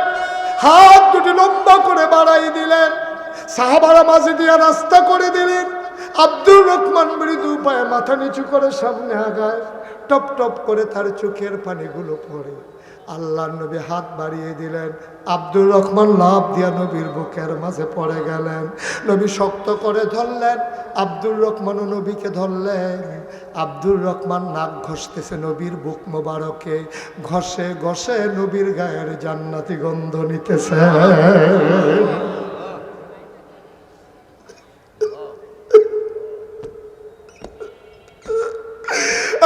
হাত দুটি লম্বা করে বাড়াই দিলেন, সাহাবারা মাঝে দিয়ে রাস্তা করে দিলেন। আব্দুর রহমান মৃদু পায়ে মাথা নিচু করে সামনে আগায়, টপ টপ করে তার চোখের পানিগুলো পড়ে। আল্লাহর নবী হাত বাড়িয়ে দিলেন, আব্দুর রহমান লাফ দিয়া নবীর বুকের মাঝে পড়ে গেলেন। নবী শক্ত করে ধরলেন, আব্দুর রহমানও নবীকে ধরলেন। আব্দুর রহমান নাক ঘষতেছে নবীর বুক মোবারকে, ঘষে ঘষে নবীর গায়ের জান্নাতি গন্ধ নিতেছে।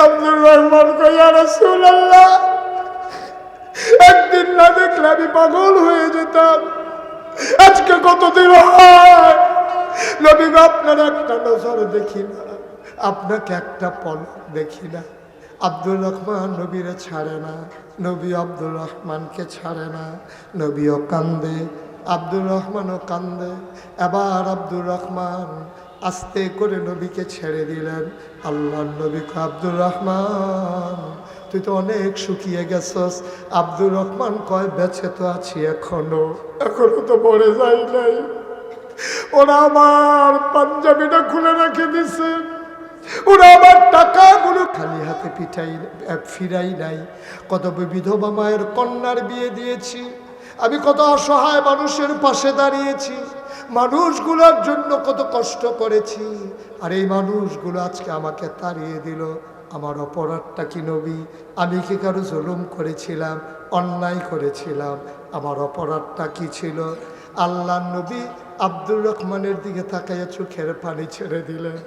আব্দুর রহমান কই, ইয়া রাসূলুল্লাহ, একদিন না দেখলে আমি পাগল হয়ে যেতাম, আজকে কতদিন হয় নবী গো আপনার একটা নজর দেখি না, আপনাকে একটা পলক দেখি না। আব্দুর রহমান নবীরে ছাড়ে না, নবী আব্দুর রহমানকে ছাড়ে না। নবীও কান্দে, আব্দুর রহমানও কান্দে। এবার আব্দুর রহমান আস্তে করে নবীকে ছেড়ে দিলেন। আল্লাহর নবী কয়, আব্দুর রহমান তুই তো অনেক শুকিয়ে গেছস। আব্দুর রহমান কয়, বেঁচে তো আছি এখনো তো মরে যাই নাই। ওরা আমার পাঞ্জাবিটা খুলে রেখে দিছে, ওরা আমার টাকাগুলো খালি হাতে ফিরাই নাই। কত বিধবা মায়ের কন্যার বিয়ে দিয়েছি আমি, কত অসহায় মানুষের পাশে দাঁড়িয়েছি, মানুষগুলোর জন্য কত কষ্ট করেছি। আর এই মানুষগুলো আজকে আমাকে তাড়িয়ে দিল। আমার অপরাধটা কি নবী? আমি কি কারো জুলুম করেছিলাম, অন্যায় করেছিলাম? আমার অপরাধটা কি ছিল? আল্লাহ নবী আব্দুর রহমানের দিকে তাকাইয়া চোখের পানি ছেড়ে দিলেন।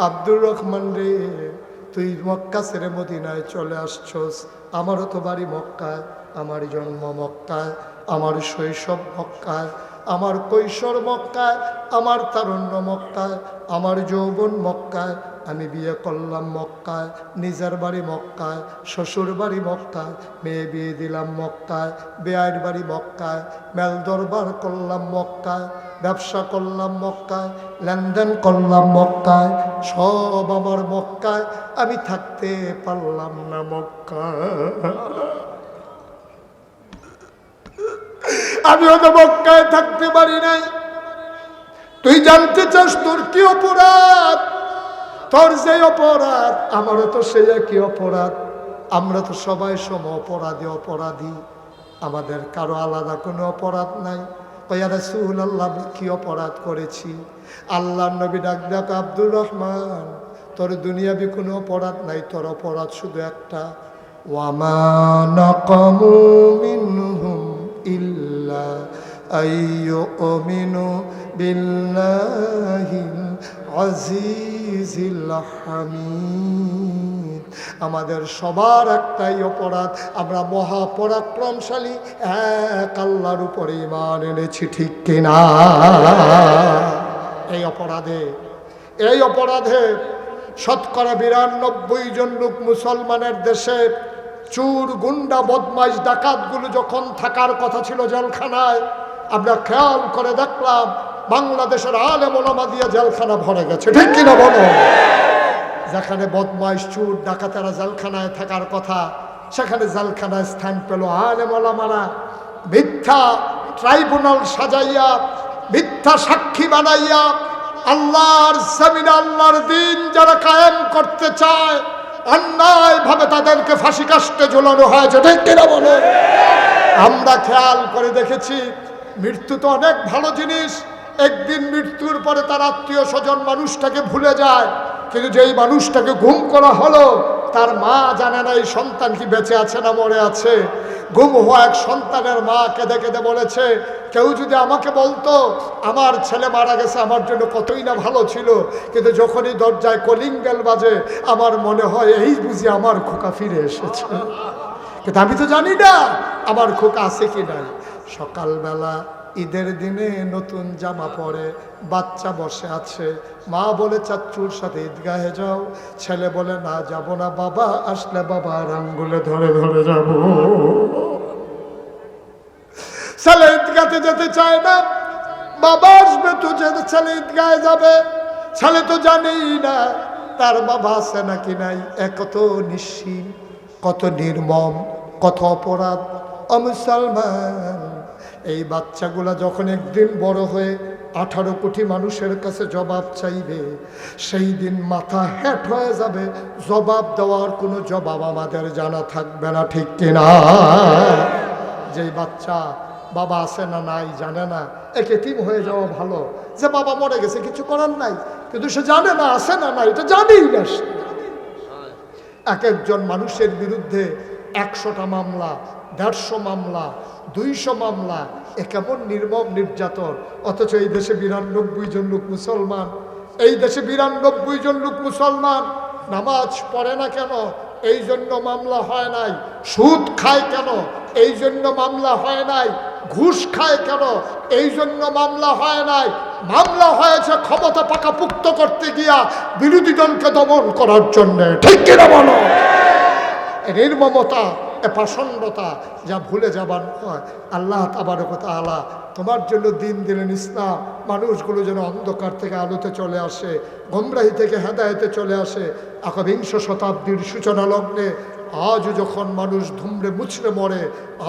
আব্দুর রহমান রে, তুই মক্কা ছেড়ে মদিনায় চলে আসছস। আমারও তো বাড়ি মক্কায়, আমার জন্ম মক্কায়, আমার শৈশব মক্কায়, আমার কৈশোর মক্কায়, আমার তারুণ্য মক্কায়, আমার যৌবন মক্কায়। আমি বিয়ে করলাম মক্কায়, নিজের বাড়ি মক্কায়, শ্বশুর বাড়ি মক্কায়, মেয়ে বিয়ে দিলাম মক্কায়, বেয়ার বাড়ি মক্কায়, মেল দরবার করলাম মক্কায়, ব্যবসা করলাম মক্কায়, লেনদেন করলাম মক্কায়, সব আমার মক্কায়। আমি থাকতে পারলাম না মক্কায়। আমিও তো মক্কায় থাকতে পারি নাই। তুই জানতে চাস তোর কি অপরাধ? তোর যে অপরাধ আমারও তো সেই একই অপরাধ। আমরা তো সবাই সম অপরাধী, আমাদের কারো আলাদা কোনো অপরাধ নাই। ইয়া রাসূলুল্লাহ, আমি কি অপরাধ করেছি? আল্লাহর নবী ডাক ডাক, আব্দুর রহমান তোর দুনিয়াবি কোনো অপরাধ নাই, তোর অপরাধ শুধু একটা। ওয়ামা নাকামু মিনহুম ইল্লা আইয়ুমিনু বিল্লাহিল আজিজিল হামিদ। আমাদের সবার একটাই অপরাধ, আমরা মহাপরাক্রমশালী এক আল্লাহর উপরে ঈমান এনেছি, ঠিক কিনা? এই অপরাধে শতকরা 92 জন লোক মুসলমানের দেশে চুর গুন্ডা বদমাইশ ডাকাতগুলো যখন থাকার কথা ছিল জেলখানায়, আমরা খেয়াল করে দেখলাম বাংলাদেশের আলেম ওলামা দিয়ে জেলখানা ভরে গেছে, ঠিক কিনা বলো? যেখানে বদমাইশ চুর ডাকাতেরা জেলখানায় থাকার কথা, সেখানে জেলখানায় স্থান পেল আলেম ওলামারা। মিথ্যা ট্রাইব্যুনাল সাজাইয়া, মিথ্যা সাক্ষী বানাইয়া আল্লাহর জমিনে আল্লাহর দিন যারা কায়েম করতে চায়, অন্যায় ভাবে তাদেরকে ফাঁসি কাস্টে ঝুলানো হয়েছে, ঠিক কিনা বলো? আমরা খেয়াল করে দেখেছি, মৃত্যু তো অনেক ভালো জিনিস। একদিন মৃত্যুর পরে তার আত্মীয় স্বজন মানুষটাকে ভুলে যায়, কিন্তু যেই মানুষটাকে গুম করা হলো তার মা জানে না এই সন্তান কি বেঁচে আছে না মরে আছে। গুম হওয়া এক সন্তানের মা কেঁদে কেঁদে বলেছে, কেউ যদি আমাকে বলতো আমার ছেলে মারা গেছে, আমার জন্য কতই না ভালো ছিল, কিন্তু যখনই দরজায় কলিং বেল বাজে আমার মনে হয় এই বুঝি আমার খোকা ফিরে এসেছে। কিন্তু আমি তো জানি না আমার খোকা আছে কি নাই। সকালবেলা ঈদের দিনে নতুন জামা পরে বাচ্চা বসে আছে, মা বলে চাচ্চুর সাথে ঈদগাহে যাও। ছেলে বলে না যাব না, বাবা আসলে বাবার আঙ্গুলে ধরে ধরে যাব। ছেলে ঈদগাতে যেতে চায় না, বাবা আসবে তো ছেলে ঈদগাহে যাবে। ছেলে তো জানেই না তার বাবা আছে নাকি নাই। কত নিশ্চিত, কত নির্মম, কত অপরাধ। মুসলমান, এই বাচ্চাগুলা যখন একদিন বড় হয়ে 18 কোটি মানুষের কাছে জবাব চাইবে, সেই দিন মাথা হেঁট হয়ে যাবে, জবাব দেওয়ার কোনো জবাব আমাদের জানা থাকবে না, ঠিক কিনা? যেই বাচ্চা বাবা আছে না নাই জানে না, একে এতিম হয়ে যাওয়া ভালো। যে বাবা মরে গেছে কিছু করার নাই, কিন্তু সে জানে না আছে না নাই, এটা জানেই না। এক একজন মানুষের বিরুদ্ধে 100টা মামলা, 150 মামলা, 200 মামলা, এ কেমন নির্মম নির্যাতন। অথচ এই দেশে 92 জন লোক মুসলমান, এই দেশে 92 জন লোক মুসলমান নামাজ পড়ে না কেন? এই জন্য মামলা হয় নাই। সুদ খায় কেন? এই জন্য মামলা হয় নাই। ঘুষ খায় কেন? এই জন্য মামলা হয় নাই। মামলা হয়েছে ক্ষমতা পাকাপুক্ত করতে গিয়া বিরোধী দলকে দমন করার জন্য, ঠিক কিনা বলো? নির্মমতা, পাষণ্ডতা যা ভুলে যাবার নয়। আল্লাহ তাবারক ওয়া তাআলা তোমার জন্য দিন দিলেন ইসলাম, মানুষগুলো যেন অন্ধকার থেকে আলোতে চলে আসে, গোমরাহি থেকে হেদায়েতে চলে আসে। 21 শতাব্দীর সূচনা লগ্নে আজও যখন মানুষ ধুমড়ে মুছড়ে মরে,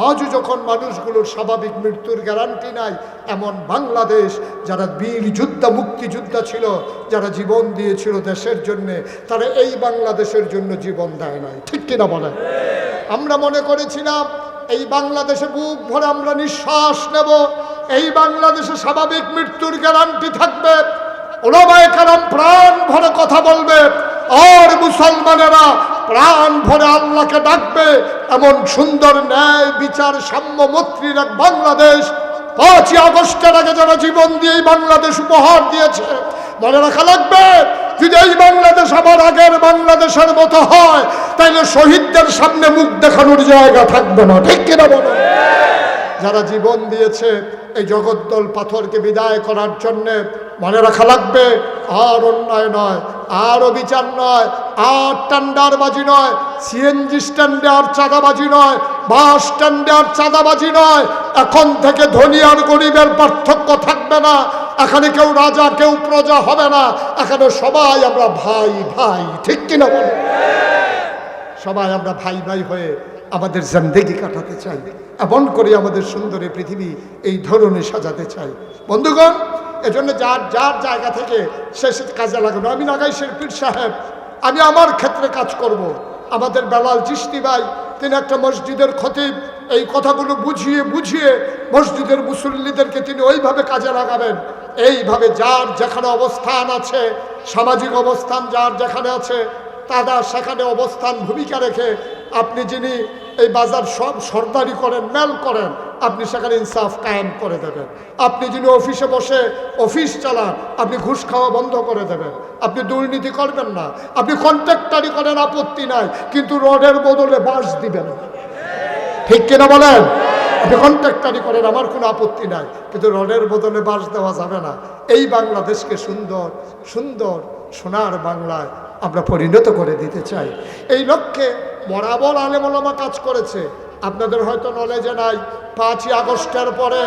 আজও যখন মানুষগুলোর স্বাভাবিক মৃত্যুর গ্যারান্টি নাই, এমন বাংলাদেশ যারা বীর যোদ্ধা, মুক্তিযোদ্ধা ছিল, যারা জীবন দিয়েছিল দেশের জন্যে, তারা এই বাংলাদেশের জন্য জীবন দেয় নাই, ঠিক কিনা বলে? আমরা মনে করেছিলাম এই বাংলাদেশে বুক ভরে আমরা নিঃশ্বাস নেব, এই বাংলাদেশে স্বাভাবিক মৃত্যুর গ্যারান্টি থাকবে, ওলামায়ে কেরাম প্রাণ ভরে কথা বলবে, আর মুসলমানেরা প্রাণ ভরে আল্লাহকে ডাকবে। এমন সুন্দর ন্যায় বিচার সাম্য মৈত্রীর এক বাংলাদেশ 5ই আগস্টের আগে যারা জীবন দিয়ে এই বাংলাদেশ উপহার দিয়েছে, মনে রাখা লাগবে, যদি এই বাংলাদেশ আবার আগের বাংলাদেশের মতো হয়, তাহলে শহীদদের সামনে মুখ দেখানোর জায়গা থাকবে না, ঠিক কিনা বলো? যারা জীবন দিয়েছে এই জগদ্দল পাথরকে বিদায় করার জন্যে, মনে রাখা লাগবে, আর অন্যায় নয়, আর অবিচার নয়, আর টেন্ডারবাজি নয়, সিএনজি স্ট্যান্ডে আর চাঁদাবাজি নয়, বাস স্ট্যান্ডে আর চাঁদাবাজি নয়। এখন থেকে ধনী আর গরিবের পার্থক্য থাকবে না, এখানে কেউ রাজা কেউ প্রজা হবে না, এখানে সবাই আমরা ভাই ভাই, ঠিক কিনা বলো? সবাই আমরা ভাই ভাই হয়ে আমাদের জিন্দেগি কাটাতে চাই, এমন করে আমাদের সুন্দর এই পৃথিবী এই ধরনের সাজাতে চাই। বন্ধুগণ, এজন্য যার যার জায়গা থেকে সে কাজে লাগানো। আমি নাগাইশের পীর সাহেব, আমি আমার ক্ষেত্রে কাজ করব। আমাদের বেলাল চিশতি ভাই, তিনি একটা মসজিদের খতিব, এই কথাগুলো বুঝিয়ে বুঝিয়ে মসজিদের মুসল্লিদেরকে তিনি ওইভাবে কাজে লাগাবেন। এইভাবে যার যেখানে অবস্থান আছে, সামাজিক অবস্থান যার যেখানে আছে, তারা সেখানে অবস্থান ভূমিকা রেখে আপনি যিনি এই বাজার সব সরদারি করেন, মেল করেন, আপনি সেখানে ইনসাফ কায়েম করে দেবেন। আপনি যিনি অফিসে বসে অফিস চালান, আপনি ঘুষ খাওয়া বন্ধ করে দেবেন। আপনি দুর্নীতি করবেন না। আপনি কন্ট্রাক্টারি করেন, আপত্তি নাই, কিন্তু রডের বদলে বাঁশ দিবেন, ঠিক কিনা বলেন? আপনি কন্ট্রাক্টারি করেন, আমার কোনো আপত্তি নাই, কিন্তু রডের বদলে বাঁশ দেওয়া যাবে না। এই বাংলাদেশকে সুন্দর সুন্দর সোনার বাংলায় আমরা পরিণত করে দিতে চাই। এই লক্ষ্যে বরাবর আলেম ওলামা কাজ করেছে। আপনাদের হয়তো নলেজে নাই, 5ই আগস্টের পরে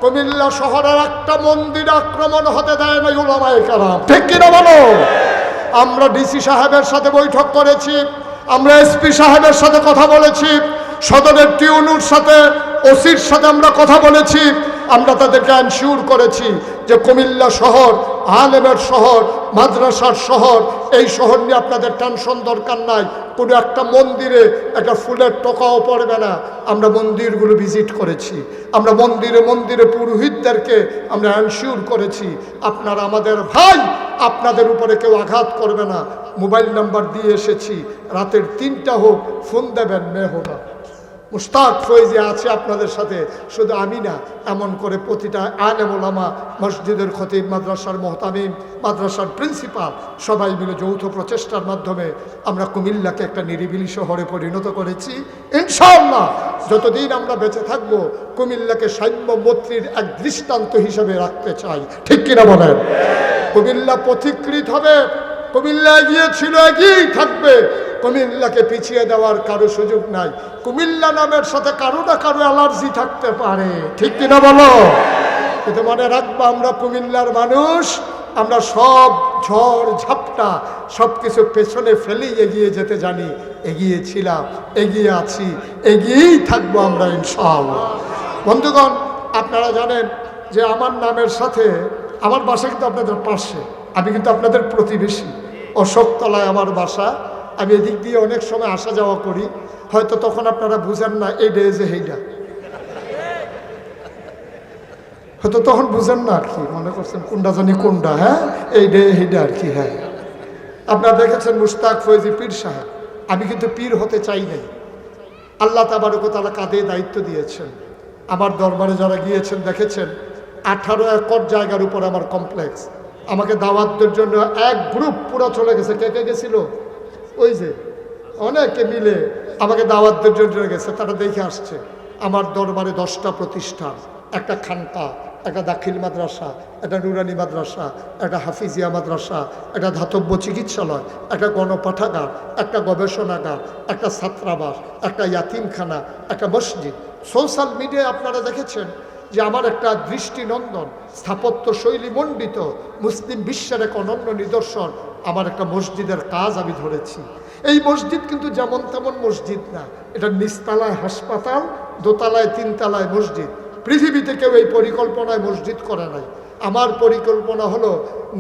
কুমিল্লা শহরের একটা মন্দির আক্রমণ হতে দেয় না উলামায়ে কেরাম, ঠিক কিনা বলো? আমরা ডিসি সাহেবের সাথে বৈঠক করেছি, আমরা এসপি সাহেবের সাথে কথা বলেছি, সদরের টিউনুর সাথে, ওসির সাথে আমরা কথা বলেছি। আমরা তাদেরকে এনশিওর করেছি যে কুমিল্লা শহর আলেমের শহর, মাদ্রাসার শহর, এই শহর নিয়ে আপনাদের টেনশন দরকার নাই। কোনো একটা মন্দিরে একটা ফুলের টোকাও পড়বে না। আমরা মন্দিরগুলো ভিজিট করেছি, আমরা মন্দিরে মন্দিরে পুরোহিতদেরকে আমরা এনশিওর করেছি আপনারা আমাদের ভাই, আপনাদের উপরে কেউ আঘাত করবে না। মোবাইল নাম্বার দিয়ে এসেছি, রাতের 3টা হোক ফোন দেবেন, মেয়ে না মুশতাক ফয়েজি আছে আপনাদের সাথে, শুধু আমি না, এমন করে প্রতিটা আলেম ওলামা, মসজিদের খতিব, মাদ্রাসার মুহতামিম, মাদ্রাসার প্রিন্সিপাল, সবাই মিলে যৌথ প্রচেষ্টার মাধ্যমে আমরা কুমিল্লাকে একটা নিরিবিলি শহরে পরিণত করেছি। ইনশাআল্লাহ যতদিন আমরা বেঁচে থাকব, কুমিল্লাকে সাম্য মৈত্রীর এক দৃষ্টান্ত হিসেবে রাখতে চাই, ঠিক কিনা বলেন? কুমিল্লা পথিকৃত হবে, কুমিল্লা এগিয়ে ছিল, এগিয়েই থাকবে। কুমিল্লাকে পিছিয়ে দেওয়ার কারো সুযোগ নাই। কুমিল্লা নামের সাথে কারো না কারো অ্যালার্জি থাকতে পারে, ঠিক কিনা বলো? কিন্তু মনে রাখবো, আমরা কুমিল্লার মানুষ, আমরা সব ঝড় ঝাপটা সব কিছু পেছনে ফেলেই এগিয়ে যেতে জানি। এগিয়েছিলাম, এগিয়ে আছি, এগিয়েই থাকবো আমরা ইনশাআল্লাহ। বন্ধুগণ, আপনারা জানেন যে আমার নামের সাথে আমার বাসা কিন্তু আপনাদের পাশে, আমি কিন্তু আপনাদের প্রতিবেশী। অশোকতলায় আমার বাসা। আমি এদিক দিয়ে অনেক সময় আসা যাওয়া করি, হয়তো তখন আপনারা বুঝেন না এই ডে যে হেইডা, হয়তো তখন বুঝেন না আর কি, মনে করছেন কোনটা জানি কোনটা, হ্যাঁ এই ডে হেইডা আর কি। হ্যাঁ, আপনারা দেখেছেন মুশতাক ফয়েজি পীর সাহেব, আমি কিন্তু পীর হতে চাই নাই। আল্লাহ তাবারক ওয়া তাআলা কাঁধে দায়িত্ব দিয়েছেন। আমার দরবারে যারা গিয়েছেন দেখেছেন 18 একর জায়গার উপর আমার কমপ্লেক্স। আমাকে দাওয়াতের জন্য এক গ্রুপ পুরো চলে গেছে। কে কে গেছিল? ওই যে অনেকে মিলে আমাকে দাওয়াতের জন্য গেছে, তারা দেখে আসছে। আমার দরবারে 10টা প্রতিষ্ঠান, একটা খানকা, একটা দাখিল মাদ্রাসা, একটা নুরানি মাদ্রাসা, একটা হাফিজিয়া মাদ্রাসা, একটা ধাতব্য চিকিৎসালয়, একটা গণপাঠাগার, একটা গবেষণাগার, একটা ছাত্রাবাস, একটা ইয়াতিমখানা, একটা মসজিদ। সোশ্যাল মিডিয়ায় আপনারা দেখেছেন যে আমার একটা দৃষ্টিনন্দন স্থাপত্য শৈলী মণ্ডিত মুসলিম বিশ্বের এক অনন্য নিদর্শন আমার একটা মসজিদের কাজ আমি ধরেছি। এই মসজিদ কিন্তু যেমন তেমন মসজিদ না, এটা নিচতলায় হাসপাতাল, দোতলায় 3 তলায় মসজিদ। পৃথিবীতে কেউ এই পরিকল্পনায় মসজিদ করে নাই। আমার পরিকল্পনা হলো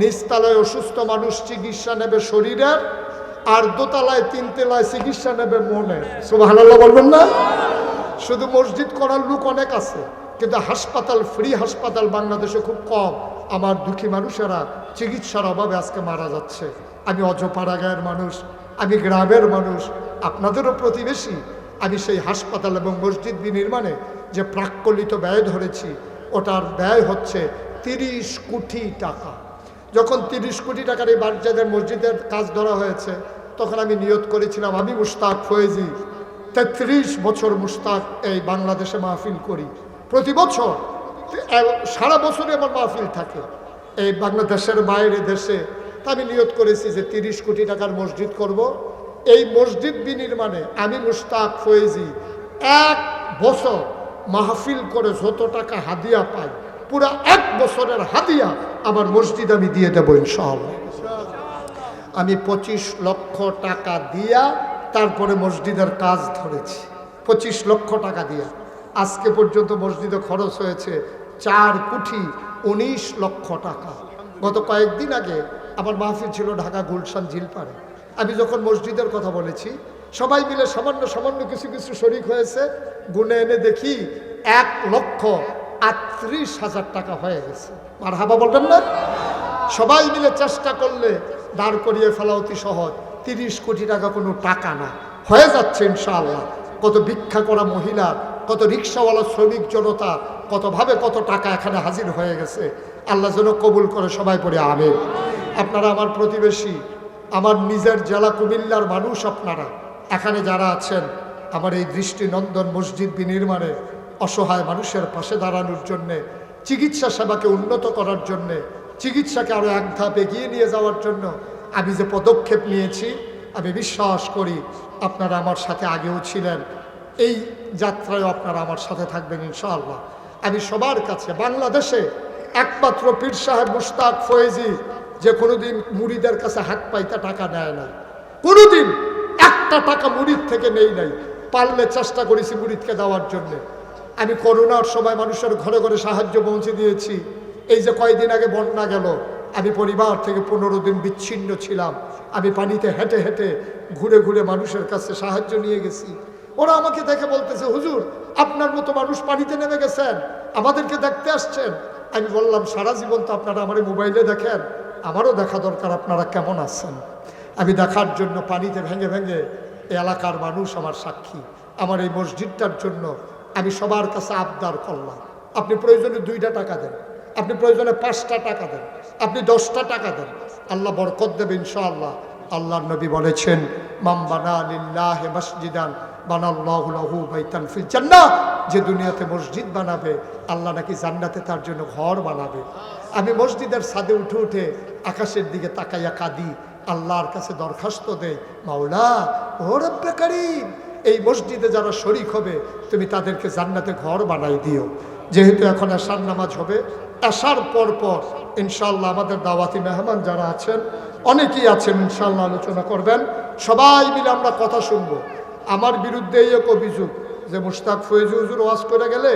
নিচতলায় অসুস্থ মানুষ চিকিৎসা নেবে শরীরের, আর দোতলায় 3 তলায় চিকিৎসা নেবে মনে। সুবহানাল্লাহ বলবেন না? শুধু মসজিদ করার লোক অনেক আছে, কিন্তু হাসপাতাল, ফ্রি হাসপাতাল বাংলাদেশে খুব কম। আমার দুঃখী মানুষেরা চিকিৎসার অভাবে আজকে মারা যাচ্ছে। আমি অজপাড়া গায়ের মানুষ, আমি গ্রামের মানুষ, আপনাদেরও প্রতিবেশী। আমি সেই হাসপাতাল এবং মসজিদ বিনির্মাণে যে প্রাক্কলিত ব্যয় ধরেছি, ওটার ব্যয় হচ্ছে 30 কোটি টাকা। যখন 30 কোটি টাকার এই বাচ্চাদের মসজিদের কাজ ধরা হয়েছে, তখন আমি নিয়ত করেছিলাম আমি মুশতাক ফয়েজি 33 বছর মুশতাক এই বাংলাদেশে মাহফিল করি। প্রতি বছর সারা বছরই আমার মাহফিল থাকে এই বাংলাদেশের বাইরে দেশে। তা আমি নিয়ত করেছি যে 30 কোটি টাকার মসজিদ করব। এই মসজিদ বিনির্মাণে আমি মুশতাক ফয়েজি 1 বছর মাহফিল করে যত টাকা হাদিয়া পাই, পুরা 1 বছরের হাদিয়া আমার মসজিদ আমি দিয়ে দেবো ইনশাআল্লাহ। আমি 25 লক্ষ টাকা দিয়া তারপরে মসজিদের কাজ ধরেছি। 25 লক্ষ টাকা দিয়া আজকে পর্যন্ত মসজিদে খরচ হয়েছে 4 কোটি 19 লক্ষ টাকা। গত কয়েকদিন আগে আমার মাহফিল ছিল ঢাকা গুলশান ঝিলপাড়ে। আমি যখন মসজিদের কথা বলেছি, সবাই মিলে সামান্য সামান্য কিছু কিছু শরিক হয়েছে, গুনে এনে দেখি 1,38,000 টাকা হয়ে গেছে। মারহাবা বলবেন না? সবাই মিলে চেষ্টা করলে দাঁড় করিয়ে ফেলা অতি সহজ। 30 কোটি টাকা কোনো টাকা না, হয়ে যাচ্ছে ইনশাআল্লাহ। কত ভিক্ষা করা মহিলা, কত রিক্সাওয়ালা শ্রমিক জনতা, কতভাবে কত টাকা এখানে হাজির হয়ে গেছে। আল্লাহ যেন কবুল করে, সবাই পড়ে আমিন। আপনারা আমার প্রতিবেশী, আমার নিজের জেলা কুমিল্লার মানুষ। আপনারা এখানে যারা আছেন, আমার এই দৃষ্টিনন্দন মসজিদ বিনির্মাণে অসহায় মানুষের পাশে দাঁড়ানোর জন্যে, চিকিৎসা সেবাকে উন্নত করার জন্যে, চিকিৎসাকে আরও এক ধাপ এগিয়ে নিয়ে যাওয়ার জন্য আমি যে পদক্ষেপ নিয়েছি, আমি বিশ্বাস করি আপনারা আমার সাথে আগেও ছিলেন, এই যাত্রায় আপনারা আমার সাথে থাকবেন ইনশাআল্লাহ। আমি সবার কাছে, বাংলাদেশে একমাত্র পীর সাহেব মুশতাক ফয়েজি যে কোনোদিন মুরিদের কাছে হাত পাইতে টাকা নেয় নাই, কোনোদিন একটা টাকা মুরিদ থেকে নেই নাই। পারলে চেষ্টা করেছি মুরিদকে দেওয়ার জন্যে। আমি করোনার সময় মানুষের ঘরে ঘরে সাহায্য পৌঁছে দিয়েছি। এই যে কয়েকদিন আগে বন্যা গেল, আমি পরিবার থেকে 15 দিন বিচ্ছিন্ন ছিলাম। আমি পানিতে হেঁটে হেঁটে ঘুরে ঘুরে মানুষের কাছে সাহায্য নিয়ে গেছি। ওরা আমাকে দেখে বলতেছে, হুজুর আপনার মতো মানুষ পানিতে নেমে গেছেন, আমাদেরকে দেখতে আসছেন। আমি বললাম, সারা জীবন তো আপনারা আমার মোবাইলে দেখেন, আমারও দেখা দরকার আপনারা কেমন আছেন। আমি দেখার জন্য পানিতে ভেঙে ভেঙে এলাকার মানুষ আমার সাক্ষী। আমার এই মসজিদটার জন্য আমি সবার কাছে আবদার করলাম, আপনি প্রয়োজনে 2টা টাকা দেন, আপনি প্রয়োজনে 5টা টাকা দেন, আপনি 10টা টাকা দেন, আল্লাহ বরকত দেবে ইনশাআল্লাহ। আল্লাহর নবী বলেছেন, মান বানা লিল্লাহি মসজিদান বানাল্লাহু লাহু বাইতান ফিল জান্নাহ। যে দুনিয়াতে মসজিদ বানাবে, আল্লাহ নাকি জান্নাতে তার জন্য ঘর বানাবে। আমি মসজিদের ছাদে উঠে উঠে আকাশের দিকে তাকাইয়া কাঁদি, আল্লাহর কাছে দরখাস্ত দেই, মাওলা ও রব্বে কারীম, এই মসজিদে যারা শরীক হবে তুমি তাদেরকে জান্নাতে ঘর বানাই দিও। যেহেতু এখন এশার নামাজ হবে, এশার পর পর ইনশাআল্লাহ আমাদের দাওয়াতি মেহমান যারা আছেন, অনেকেই আছেন, ইনশাআল্লাহ আলোচনা করবেন। সবাই মিলে আমরা কথা শুনবো। আমার বিরুদ্ধে এই এক অভিযোগ যে মুশতাক ফয়েজি হুজুর ওয়াজ করে গেলে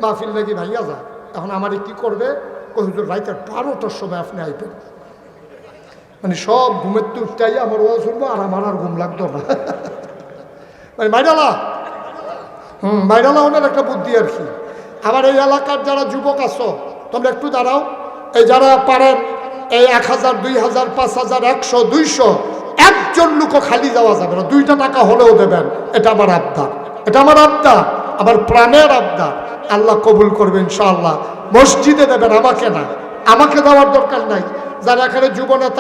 মাহফিল নাকি ভাইয়া যায়। এখন আমারে কি করবে? কই হুজুর রাইতের 12টার সময় আপনি আইবেন। মানে সব ঘুমের তো উঠতেই আমার ওয়াজ শুনবো আর আমার আর ঘুম লাগতো না। মানে মাইডালা মাইডালা ওনার একটা বুদ্ধি আর কি। আবার এই এলাকার যারা যুবক আছো তোমরা একটু দাঁড়াও, এই যারা পারেন এই 1000 2000 5000 100 200 একজন লোকও খালি যাওয়া যাবে না, 2টা টাকা হলেও দেবেন। এটা আমার আবদার, এটা আমার আবদার, আমার প্রাণের আবদার। আল্লাহ কবুল করবে ইনশাআল্লাহ। মসজিদে দেবেন, আমাকে না, আমাকে দেওয়ার দরকার নাই। যারা এখানে যুব নেতা